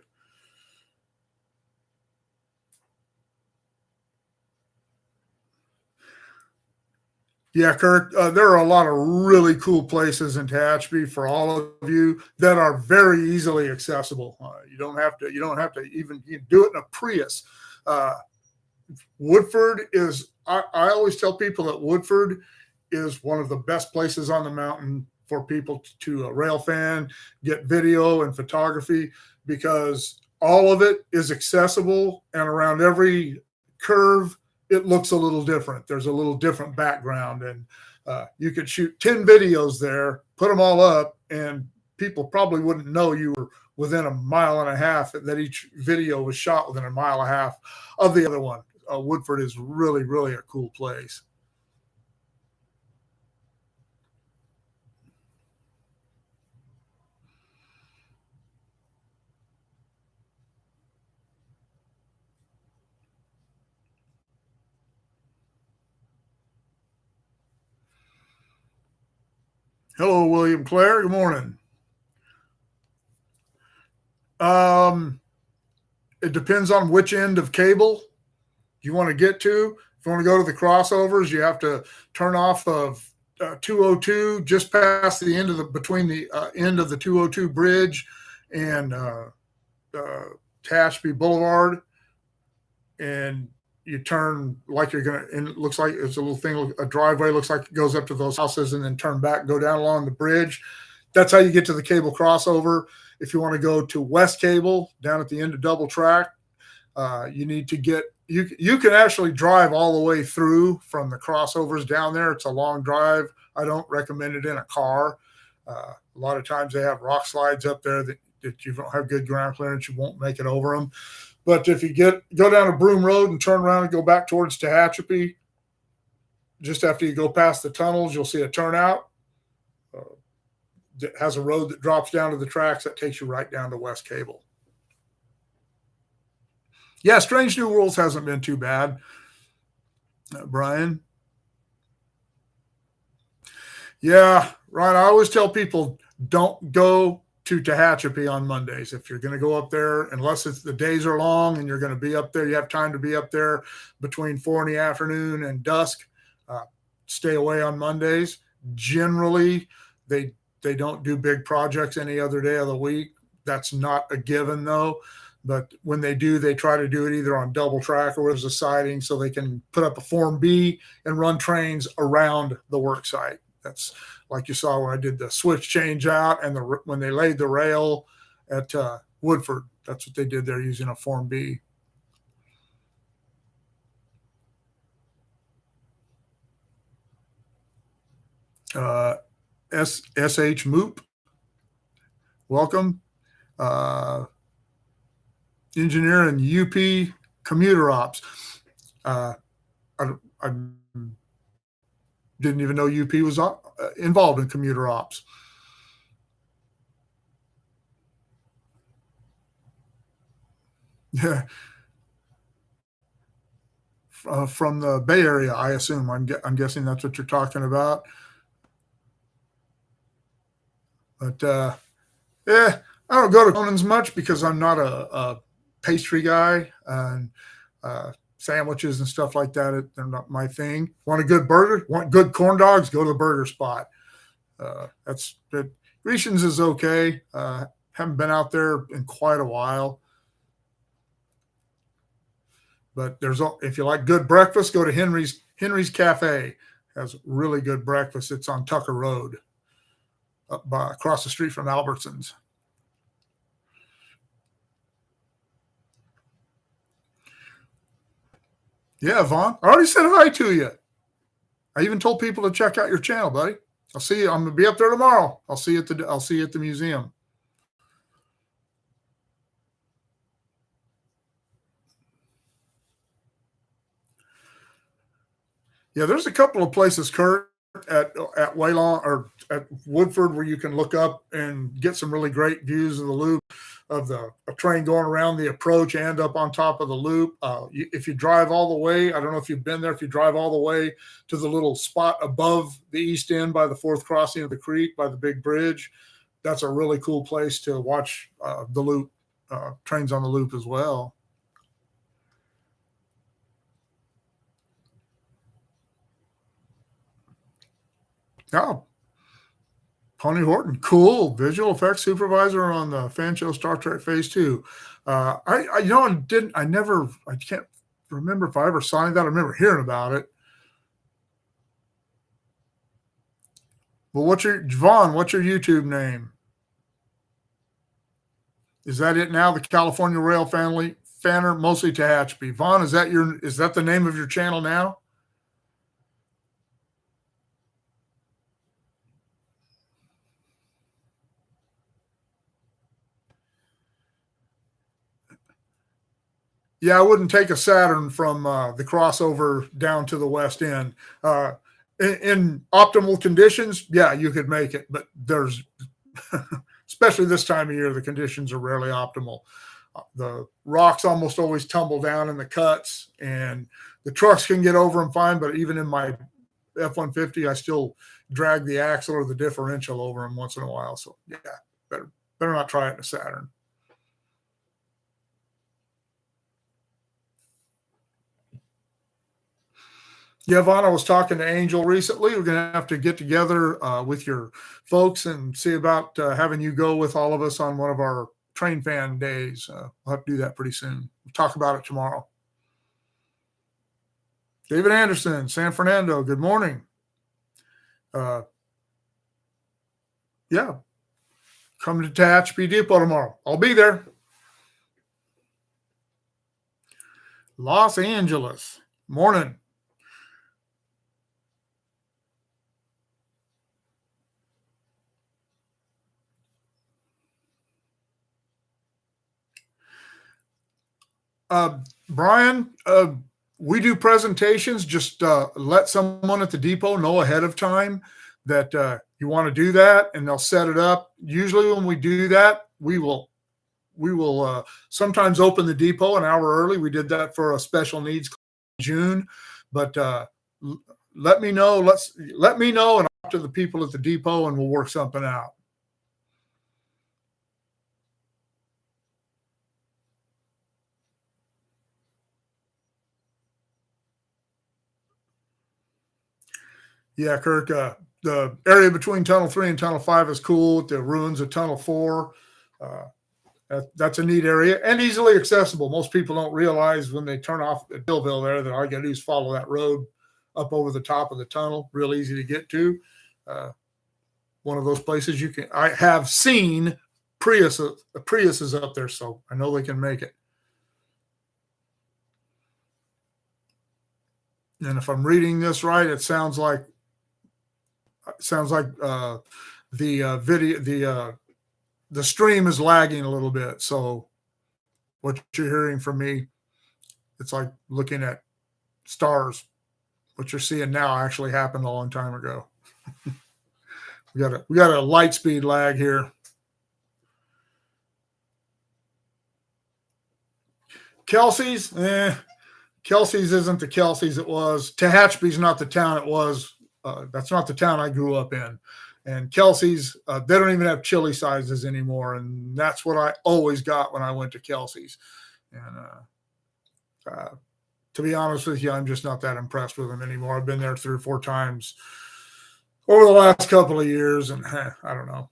Yeah, Kirk, there are a lot of really cool places in Tehachapi for all of you that are very easily accessible. You don't have to even you do it in a Prius. Woodford is, I always tell people that Woodford is one of the best places on the mountain for people to rail fan, get video and photography, because all of it is accessible, and around every curve, it looks a little different. There's a little different background, and you could shoot 10 videos there, put them all up, and people probably wouldn't know you were within a mile and a half, that each video was shot within a mile and a half of the other one. Woodford is really, really a cool place. Hello, William Clare. Good morning. It depends on which end of cable you want to get to. If you want to go to the crossovers, you have to turn off of 202 just past the end of between the end of the 202 bridge and Tehachapi Boulevard, and you turn like you're gonna, and it looks like it's a little thing, a driveway looks like it goes up to those houses, and then turn back, go down along the bridge. That's how you get to the cable crossover. If you want to go to West Cable down at the end of Double Track, you need to get, you can actually drive all the way through from the crossovers down there. It's a long drive. I don't recommend it in a car. A lot of times they have rock slides up there that you don't have good ground clearance, you won't make it over them. But if you go down a Broom Road and turn around and go back towards Tehachapi, just after you go past the tunnels, you'll see a turnout. It has a road that drops down to the tracks that takes you right down to West Cable. Yeah, Strange New Worlds hasn't been too bad, Brian. Yeah, right. I always tell people, don't go to Tehachapi on Mondays. If you're going to go up there, unless the days are long and you're going to be up there, you have time to be up there between 4 in the afternoon and dusk, stay away on Mondays. Generally, they don't do big projects any other day of the week. That's not a given, though. But when they do, they try to do it either on double track or there's a siding so they can put up a Form B and run trains around the work site. That's like you saw when I did the switch change out and when they laid the rail at Woodford. That's what they did there using a Form B. SH Moop, welcome. Engineer and UP commuter ops. I didn't even know UP was involved in commuter ops. Yeah. From the Bay Area, I assume. I'm guessing that's what you're talking about. But I don't go to Conan's much because I'm not a pastry guy, and sandwiches and stuff like that, they're not my thing. Want a good burger? Want good corn dogs? Go to the burger spot. That's it. Grecian's is okay. Haven't been out there in quite a while. But if you like good breakfast, go to Henry's Cafe. Has really good breakfast. It's on Tucker Road, across the street from Albertsons. Yeah, Vaughn. I already said hi to you. I even told people to check out your channel, buddy. I'll see you. I'm gonna be up there tomorrow. I'll see you at the museum. Yeah, there's a couple of places, Kurt, at Waylon or at Woodford where you can look up and get some really great views of the loop of a train going around the approach and up on top of the loop. If you drive all the way, I don't know if you've been there, if you drive all the way to the little spot above the east end by the fourth crossing of the creek, by the big bridge, that's a really cool place to watch the loop, trains on the loop as well. Oh, Pony Horton, cool visual effects supervisor on the fan show Star Trek Phase 2. I can't remember if I ever signed that. I remember hearing about it. Well, what's your YouTube name? Is that it now? The California Rail Family Fanner, mostly Tehachapi. Vaughn, is that the name of your channel now? Yeah, I wouldn't take a Saturn from the crossover down to the west end. In optimal conditions, yeah, you could make it, but there's, especially this time of year, the conditions are rarely optimal. The rocks almost always tumble down in the cuts, and the trucks can get over them fine, but even in my F-150, I still drag the axle or the differential over them once in a while. So, yeah, better not try it in a Saturn. Yeah, Vaughn, I was talking to Angel recently. We're going to have to get together with your folks and see about having you go with all of us on one of our train fan days. We'll have to do that pretty soon. We'll talk about it tomorrow. David Anderson, San Fernando, good morning. Yeah, come to Tehachapi Depot tomorrow. I'll be there. Los Angeles, morning. Brian, we do presentations. Just let someone at the depot know ahead of time that you want to do that, and they'll set it up. Usually when we do that, we will sometimes open the depot an hour early. We did that for a special needs in June, but let me know. Let me know and talk to the people at the depot, and we'll work something out. Yeah, Kirk, the area between Tunnel 3 and Tunnel 5 is cool. The ruins of Tunnel 4. Uh, that's a neat area and easily accessible. Most people don't realize when they turn off at Billville there that all you got to do is follow that road up over the top of the tunnel. Real easy to get to. One of those places you can. I have seen Priuses up there, so I know they can make it. And if I'm reading this right, it sounds like the video the stream is lagging a little bit. So what you're hearing from me, it's like looking at stars. What you're seeing now actually happened a long time ago. we got a light speed lag here. Kelsey's, Kelsey's isn't the Kelsey's it was. Tehachapi's not the town it was. That's not the town I grew up in. And Kelsey's, they don't even have chili sizes anymore. And that's what I always got when I went to Kelsey's. And to be honest with you, I'm just not that impressed with them anymore. I've been there 3 or 4 times over the last couple of years. And I don't know.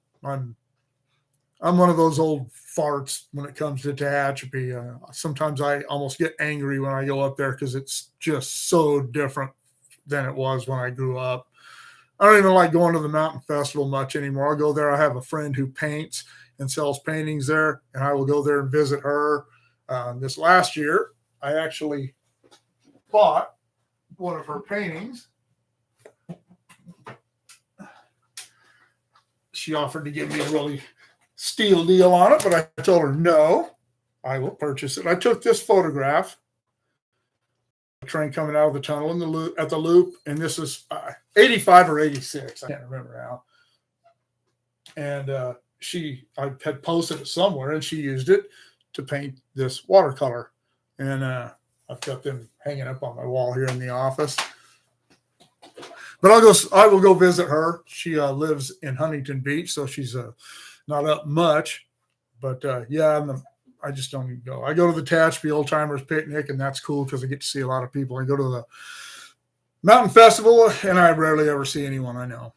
I'm one of those old farts when it comes to Tehachapi. Sometimes I almost get angry when I go up there because it's just so different than it was when I grew up. I don't even like going to the mountain festival much anymore. I'll go there. I have a friend who paints and sells paintings there, and I will go there and visit her. This last year, I actually bought one of her paintings. She offered to give me a really steal deal on it, but I told her no, I will purchase it. I took this photograph, the train coming out of the tunnel in the loop, at the loop, and this is 85 or 86, I can't remember now. And I had posted it somewhere, and she used it to paint this watercolor, and I've got them hanging up on my wall here in the office. But I will go visit her. She lives in Huntington Beach, so she's not up much, but yeah, I just don't even go. I go to the Tehachapi Old Timers Picnic, and that's cool because I get to see a lot of people. I go to the Mountain Festival, and I rarely ever see anyone I know.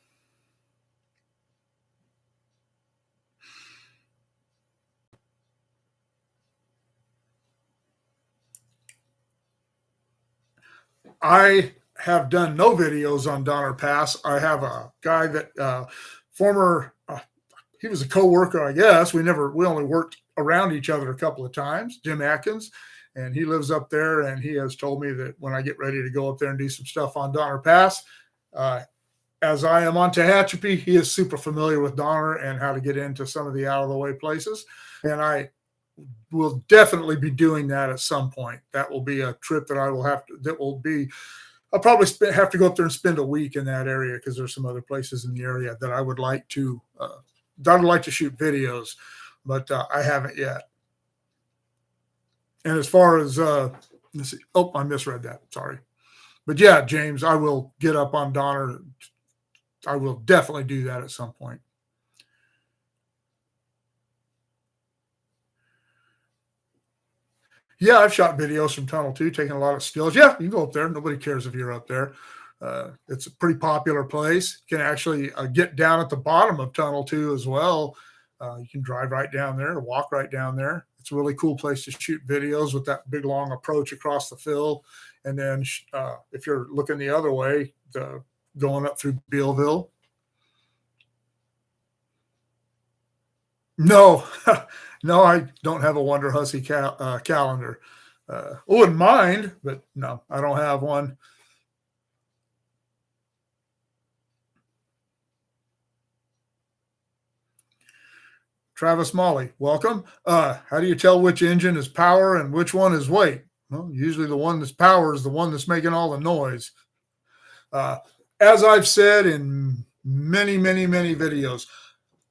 I have done no videos on Donner Pass. I have a guy that he was a co-worker, I guess. We only worked around each other a couple of times, Jim Atkins, and he lives up there, and he has told me that when I get ready to go up there and do some stuff on Donner Pass, as I am on Tehachapi, he is super familiar with Donner and how to get into some of the out-of-the-way places, and I will definitely be doing that at some point. That will be a trip that I'll probably have to go up there and spend a week in that area because there's some other places in the area that I would like to shoot videos, but I haven't yet. And as far as let's see, I misread that. Sorry, but yeah, James, I will get up on Donner. I will definitely do that at some point. Yeah, I've shot videos from Tunnel 2, taking a lot of stills. Yeah, you can go up there. Nobody cares if you're up there. It's a pretty popular place. You can actually get down at the bottom of Tunnel 2 as well. You can drive right down there, walk right down there. It's a really cool place to shoot videos with that big, long approach across the fill. And then if you're looking the other way, going up through Bealville. No, no, I don't have a Wonder Hussy calendar. I wouldn't mind, but no, I don't have one. Travis Molly, welcome. How do you tell which engine is power and which one is weight? Well, usually the one that's power is the one that's making all the noise. As I've said in many, many, many videos,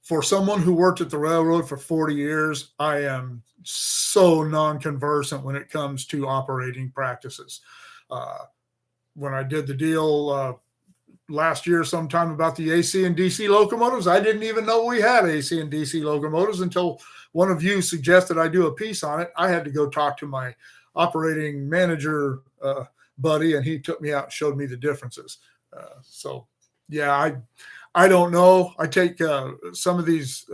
for someone who worked at the railroad for 40 years, I am so non-conversant when it comes to operating practices. When I did the deal last year sometime about the AC and DC locomotives, I didn't even know we had AC and DC locomotives until one of you suggested I do a piece on it. I had to go talk to my operating manager buddy, and he took me out and showed me the differences. So Yeah, I don't know. I take some of these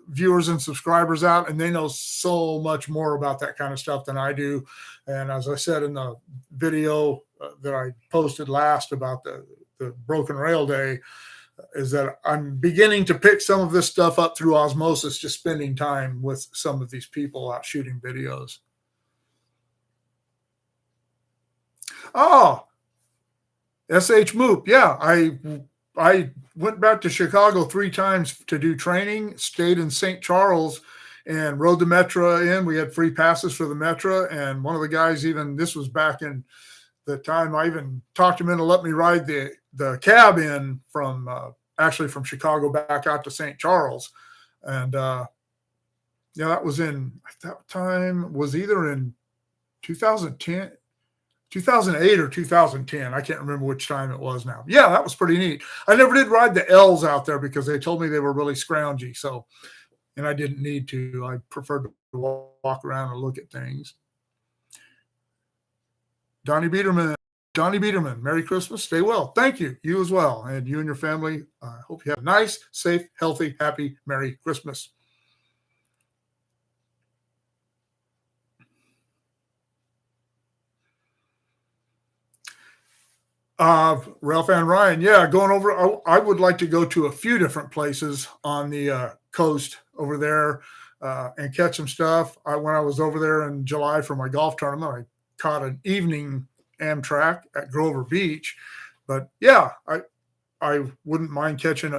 viewers and subscribers out, and they know so much more about that kind of stuff than I do. And as I said in the video that I posted last about the broken rail day, is that I'm beginning to pick some of this stuff up through osmosis, just spending time with some of these people out shooting videos. Oh, SH Moop. Yeah, I went back to Chicago 3 times to do training, stayed in St. Charles and rode the Metra in. We had free passes for the Metra. And one of the guys, even this was back in the time, I even talked him into let me ride the cab in from actually from Chicago back out to St. Charles. And yeah, that was in, at that time was either in 2010, 2008 or 2010. I can't remember which time it was now. Yeah, that was pretty neat. I never did ride the L's out there because they told me they were really scroungy. So, and I didn't need to. I preferred to walk around and look at things. Donnie Biederman, Donnie Biederman, Merry Christmas. Stay well. Thank you. You as well. And you and your family. I hope you have a nice, safe, healthy, happy, Merry Christmas. Ralph and Ryan, yeah, going over. I would like to go to a few different places on the coast over there and catch some stuff. When I was over there in July for my golf tournament, I caught an evening Amtrak at Grover Beach. But yeah, I wouldn't mind putting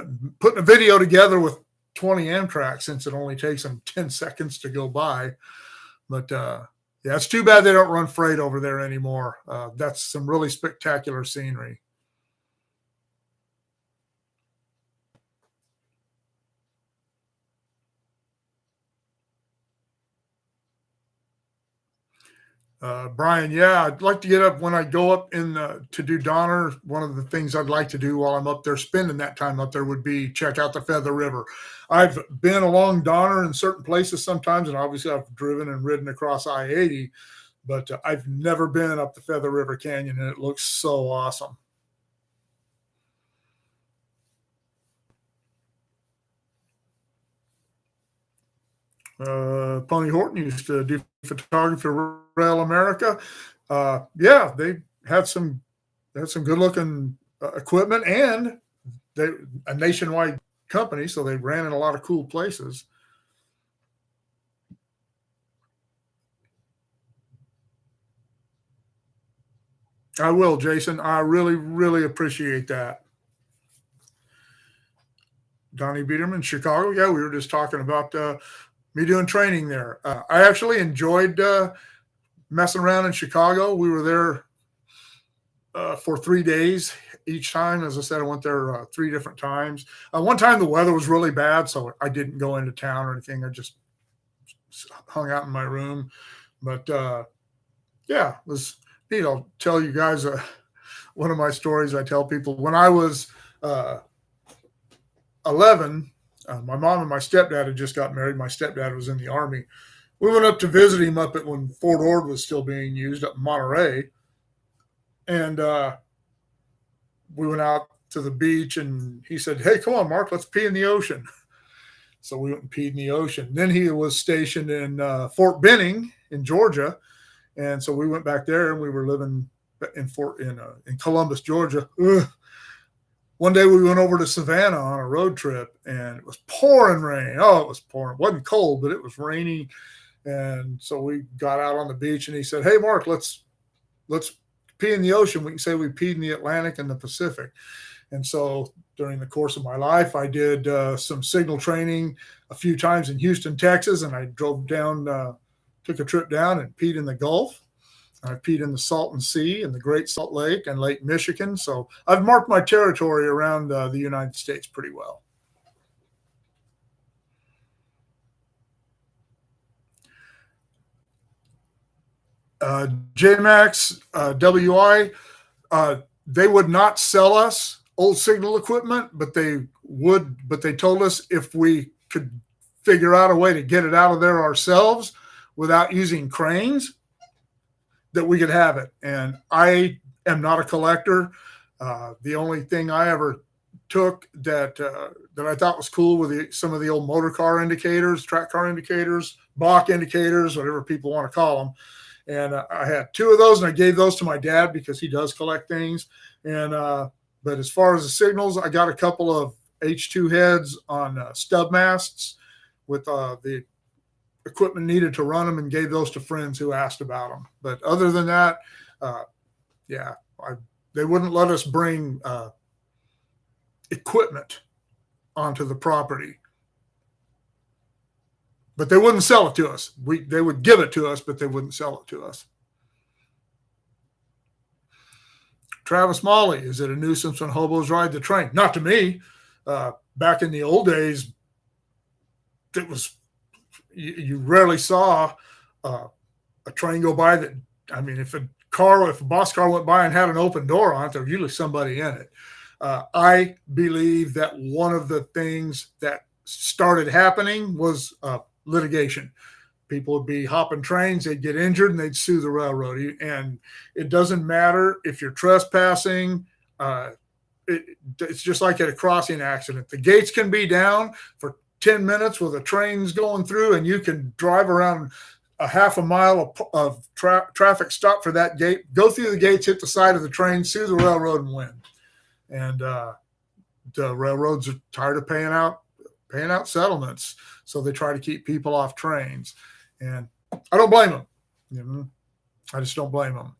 a video together with 20 Amtrak since it only takes them 10 seconds to go by. But yeah, it's too bad they don't run freight over there anymore. That's some really spectacular scenery. Brian, yeah, I'd like to get up when I go up to do Donner. One of the things I'd like to do while I'm up there, spending that time up there, would be check out the Feather River. I've been along Donner in certain places sometimes, and obviously I've driven and ridden across I-80, but I've never been up the Feather River Canyon, and it looks so awesome. Pony Horton used to do photography for Rail America. Yeah, they had some good looking equipment, and they a nationwide company, so they ran in a lot of cool places. I will, Jason. I really, really appreciate that. Donnie Biederman, Chicago. Yeah, we were just talking about me doing training there. I actually enjoyed messing around in Chicago. We were there for 3 days each time. As I said, I went there 3 different times. One time the weather was really bad, so I didn't go into town or anything. I just hung out in my room. But yeah, it was neat. I'll tell you guys one of my stories I tell people. When I was 11, my mom and my stepdad had just got married. My stepdad was in the Army. We went up to visit him up at when Fort Ord was still being used up in Monterey. And we went out to the beach, and he said, "Hey, come on, Mark, let's pee in the ocean." So we went and peed in the ocean. Then he was stationed in Fort Benning in Georgia. And so we went back there, and we were living in Columbus, Georgia. Ugh. One day we went over to Savannah on a road trip, and it was pouring rain. Oh, it was pouring. It wasn't cold, but it was rainy. And so we got out on the beach, and he said, "Hey, Mark, let's pee in the ocean." We can say we peed in the Atlantic and the Pacific. And so during the course of my life, I did some signal training a few times in Houston, Texas, and I drove down, took a trip down and peed in the Gulf. I peed in the Salton Sea and the Great Salt Lake and Lake Michigan. So I've marked my territory around the United States pretty well. JMax, WI, they would not sell us old signal equipment, but they told us if we could figure out a way to get it out of there ourselves without using cranes, that we could have it. And I am not a collector. The only thing I ever took that I thought was cool with some of the old motor car indicators, track car indicators, block indicators, whatever people want to call them. And I had 2 of those, and I gave those to my dad because he does collect things. And but as far as the signals, I got a couple of H2 heads on stub masts with the equipment needed to run them, and gave those to friends who asked about them. But other than that, they wouldn't let us bring equipment onto the property. But they wouldn't sell it to us. They would give it to us, but they wouldn't sell it to us. Travis Molly, is it a nuisance when hobos ride the train? Not to me. Back in the old days, it was you rarely saw a train go by that. I mean, if a box car went by and had an open door on it, there was usually somebody in it. I believe that one of the things that started happening was litigation. People would be hopping trains, they'd get injured, and they'd sue the railroad. And it doesn't matter if you're trespassing. It's just like at a crossing accident. The gates can be down for 10 minutes with the trains going through, and you can drive around a half a mile of traffic, stop for that gate, go through the gates, hit the side of the train, sue the railroad, and win. And the railroads are tired of paying out settlements, so they try to keep people off trains. And I don't blame them. You know, I just don't blame them.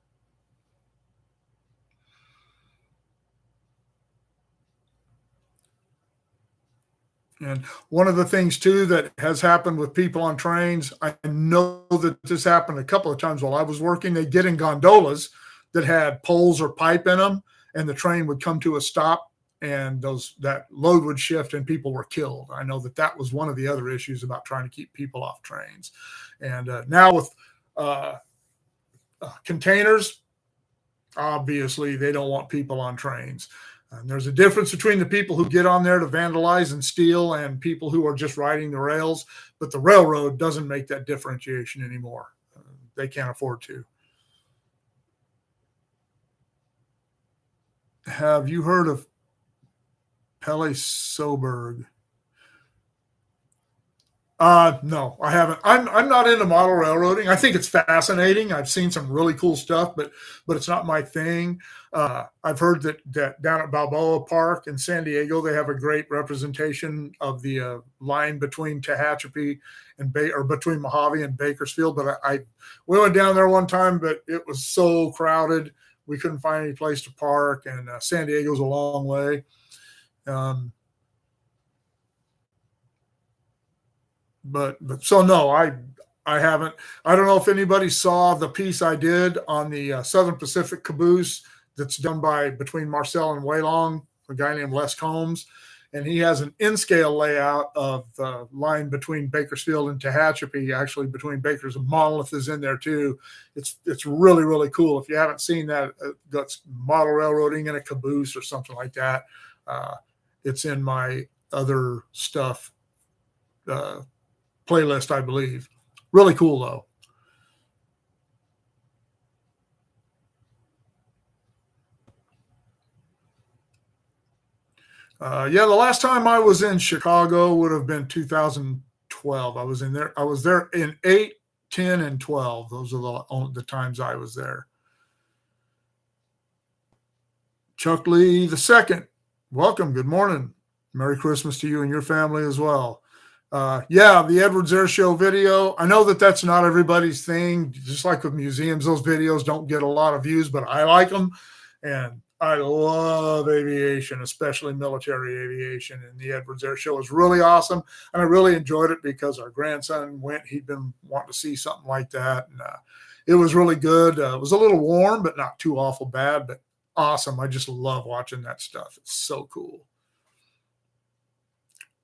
And one of the things too that has happened with people on trains, I know that this happened a couple of times while I was working. They'd get in gondolas that had poles or pipe in them, and the train would come to a stop, and that load would shift, and people were killed. I know that was one of the other issues about trying to keep people off trains. And now with containers, obviously they don't want people on trains. And there's a difference between the people who get on there to vandalize and steal and people who are just riding the rails. But the railroad doesn't make that differentiation anymore. They can't afford to. Have you heard of Pelle Soberg? No, I haven't. I'm not into model railroading. I think it's fascinating. I've seen some really cool stuff, but it's not my thing. I've heard that down at Balboa Park in San Diego, they have a great representation of the line between Tehachapi and between Mojave and Bakersfield. But we went down there one time, but it was so crowded. We couldn't find any place to park, and San Diego's a long way. But so no, I haven't. I don't know if anybody saw the piece I did on the Southern Pacific caboose that's done between Marcel and Waylong, a guy named Les Combs, and he has an in-scale layout of the line between Bakersfield and Tehachapi. Actually, between Bakers and Monolith is in there too. It's really, really cool. If you haven't seen that, that's model railroading in a caboose or something like that. It's in my other stuff playlist, I believe. Really cool though. The last time I was in Chicago would have been 2012. I was there in 8, 10, and 12. Those are the times I was there. Chuck Lee II, welcome. Good morning. Merry Christmas to you and your family as well. The Edwards Air Show video. I know that that's not everybody's thing. Just like with museums, those videos don't get a lot of views, but I like them. And I love aviation, especially military aviation. And the Edwards Air Show was really awesome. And I really enjoyed it because our grandson went. He'd been wanting to see something like that. And it was really good. It was a little warm, but not too awful bad, but awesome. I just love watching that stuff. It's so cool.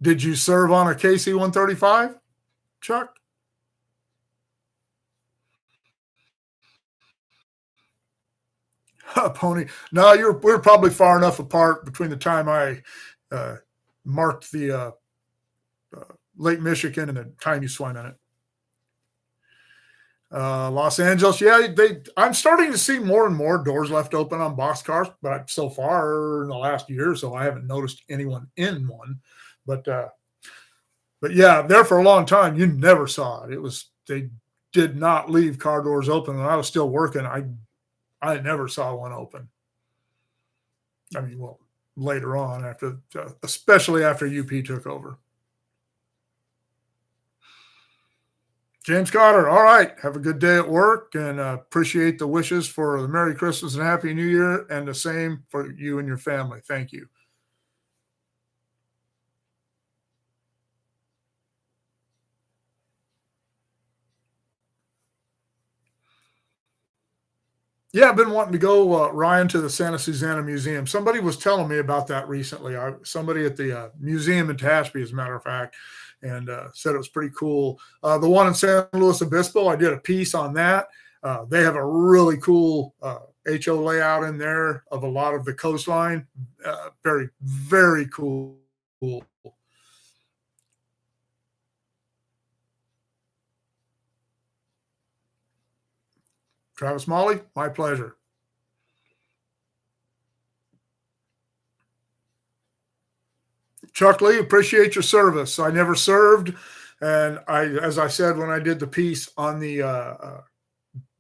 Did you serve on a KC-135, Chuck? Pony. No, we're probably far enough apart between the time I marked the Lake Michigan and the time you swam in it. Los Angeles, yeah, I'm starting to see more and more doors left open on boxcars, but so far in the last year or so, I haven't noticed anyone in one. But but yeah, there for a long time, you never saw it. It was they did not leave car doors open. When I was still working, I never saw one open. I mean, well, later on, after especially after UP took over. James Cotter, all right. Have a good day at work and appreciate the wishes for the Merry Christmas and Happy New Year, and the same for you and your family. Thank you. Yeah, I've been wanting to go, Ryan, to the Santa Susana Museum. Somebody was telling me about that recently. Somebody at the museum in Tehachapi, as a matter of fact, and said it was pretty cool. The one in San Luis Obispo, I did a piece on that. They have a really cool HO layout in there of a lot of the coastline. Very, very cool. Travis Molly, my pleasure. Chuck Lee, appreciate your service. I never served, and as I said when I did the piece on the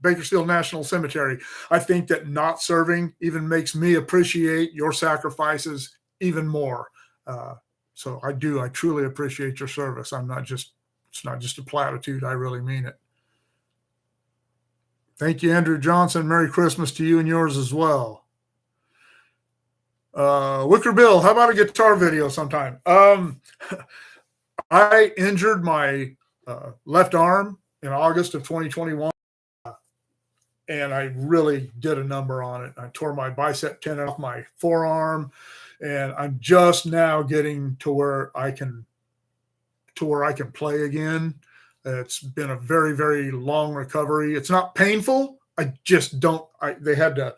Bakersfield National Cemetery, I think that not serving even makes me appreciate your sacrifices even more. Uh, so I truly appreciate your service. It's not just a platitude. I really mean it. Thank you, Andrew Johnson. Merry Christmas to you and yours as well. Wicker Bill, how about a guitar video sometime? I injured my left arm in August of 2021, and I really did a number on it. I tore my bicep tendon off my forearm, and I'm just now getting to where I can play again. It's been a very, very long recovery. It's not painful. I just don't. They had to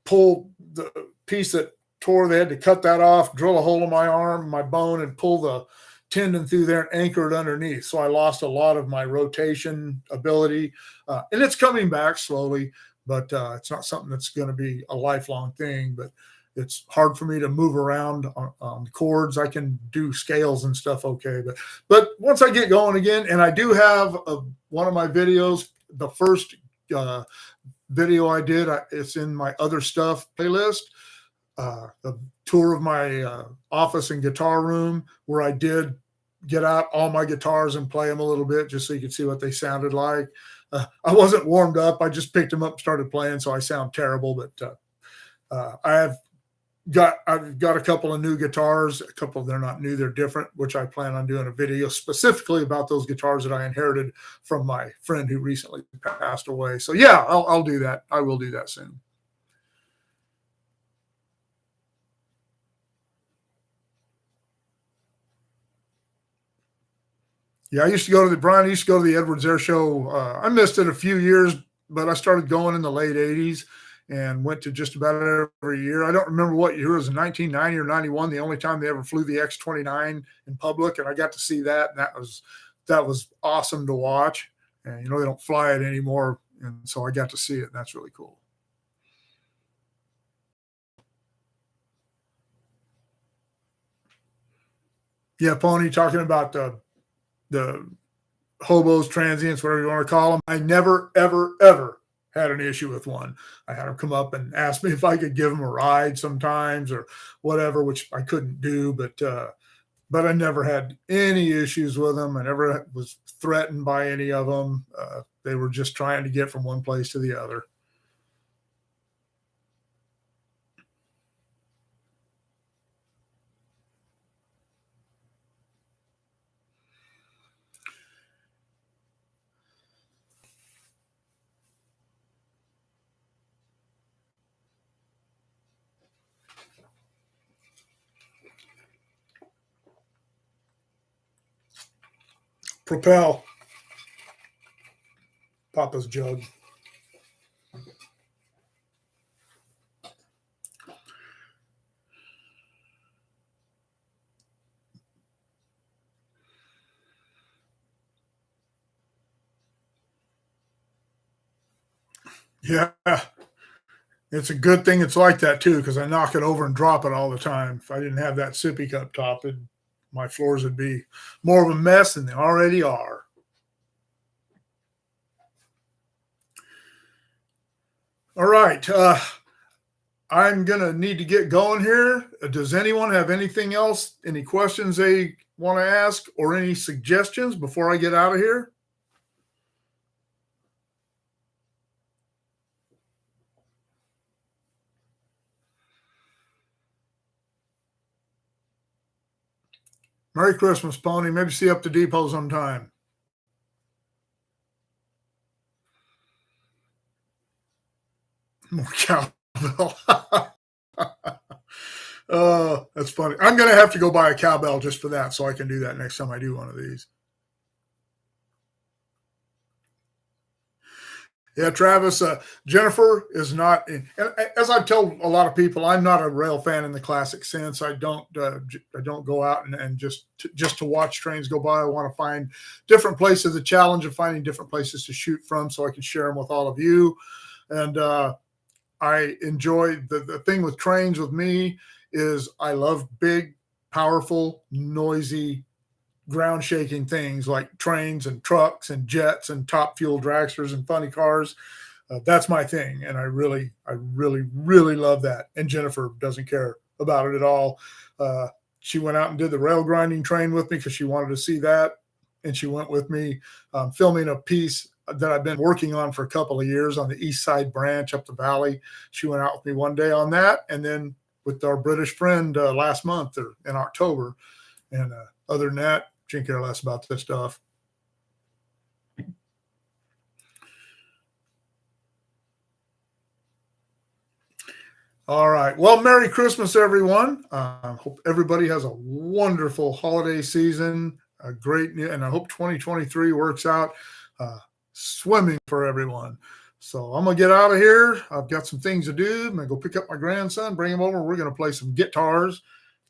pull the piece that tore. They had to cut that off, drill a hole in my arm, my bone, and pull the tendon through there and anchor it underneath. So I lost a lot of my rotation ability, and it's coming back slowly. But it's not something that's going to be a lifelong thing. But it's hard for me to move around on chords. I can do scales and stuff okay, but once I get going again, and I do have one of my videos, the first video I did, it's in my other stuff playlist, the tour of my office and guitar room, where I did get out all my guitars and play them a little bit just so you could see what they sounded like. I wasn't warmed up. I just picked them up and started playing, so I sound terrible, but I've got a couple of new guitars. A couple, they're not new, they're different, which I plan on doing a video specifically about those guitars that I inherited from my friend who recently passed away. So yeah, I'll do that. I will do that soon. Yeah, I used to go to the Edwards Air Show. I missed it a few years, but I started going in the late 80s and went to just about every year. I don't remember what year it was, in 1990 or 91, the only time they ever flew the X-29 in public, and I got to see that, and that was awesome to watch. And they don't fly it anymore, and so I got to see it, and that's really cool. Yeah, Pony, talking about the hobos, transients, whatever you want to call them. I never, ever, ever had an issue with one. I had them come up and ask me if I could give them a ride sometimes or whatever, which I couldn't do, but I never had any issues with them. I never was threatened by any of them. They were just trying to get from one place to the other. Propel, Papa's jug. Yeah. It's a good thing it's like that too, because I knock it over and drop it all the time. If I didn't have that sippy cup top, my floors would be more of a mess than they already are. All right. I'm going to need to get going here. Does anyone have anything else, any questions they want to ask or any suggestions before I get out of here? Merry Christmas, Pony. Maybe see you up to Depot sometime. More cowbell. Oh, that's funny. I'm going to have to go buy a cowbell just for that so I can do that next time I do one of these. Yeah, Travis. Jennifer is not. As I've told a lot of people, I'm not a rail fan in the classic sense. I don't go out and just to watch trains go by. I want to find different places. The challenge of finding different places to shoot from, so I can share them with all of you. And I enjoy the thing with trains with me is I love big, powerful, noisy, ground shaking things like trains and trucks and jets and top fuel dragsters and funny cars. That's my thing. And I really, really love that. And Jennifer doesn't care about it at all. She went out and did the rail grinding train with me because she wanted to see that. And she went with me filming a piece that I've been working on for a couple of years on the East Side branch up the valley. She went out with me one day on that. And then with our British friend last month or in October. And other than that, she didn't care less about this stuff. All right. Well, Merry Christmas, everyone. Hope everybody has a wonderful holiday season. A great new, and I hope 2023 works out swimming for everyone. So I'm gonna get out of here. I've got some things to do. I'm gonna go pick up my grandson, bring him over. We're gonna play some guitars,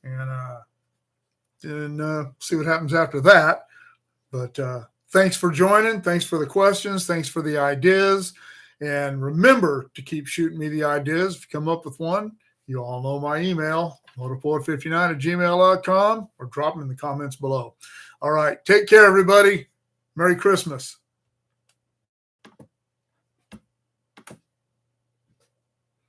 and see what happens after that. But thanks for joining. Thanks for the questions. Thanks for the ideas. And remember to keep shooting me the ideas. If you come up with one, you all know my email, motorpoet59@gmail.com, or drop them in the comments below. All right. Take care, everybody. Merry Christmas.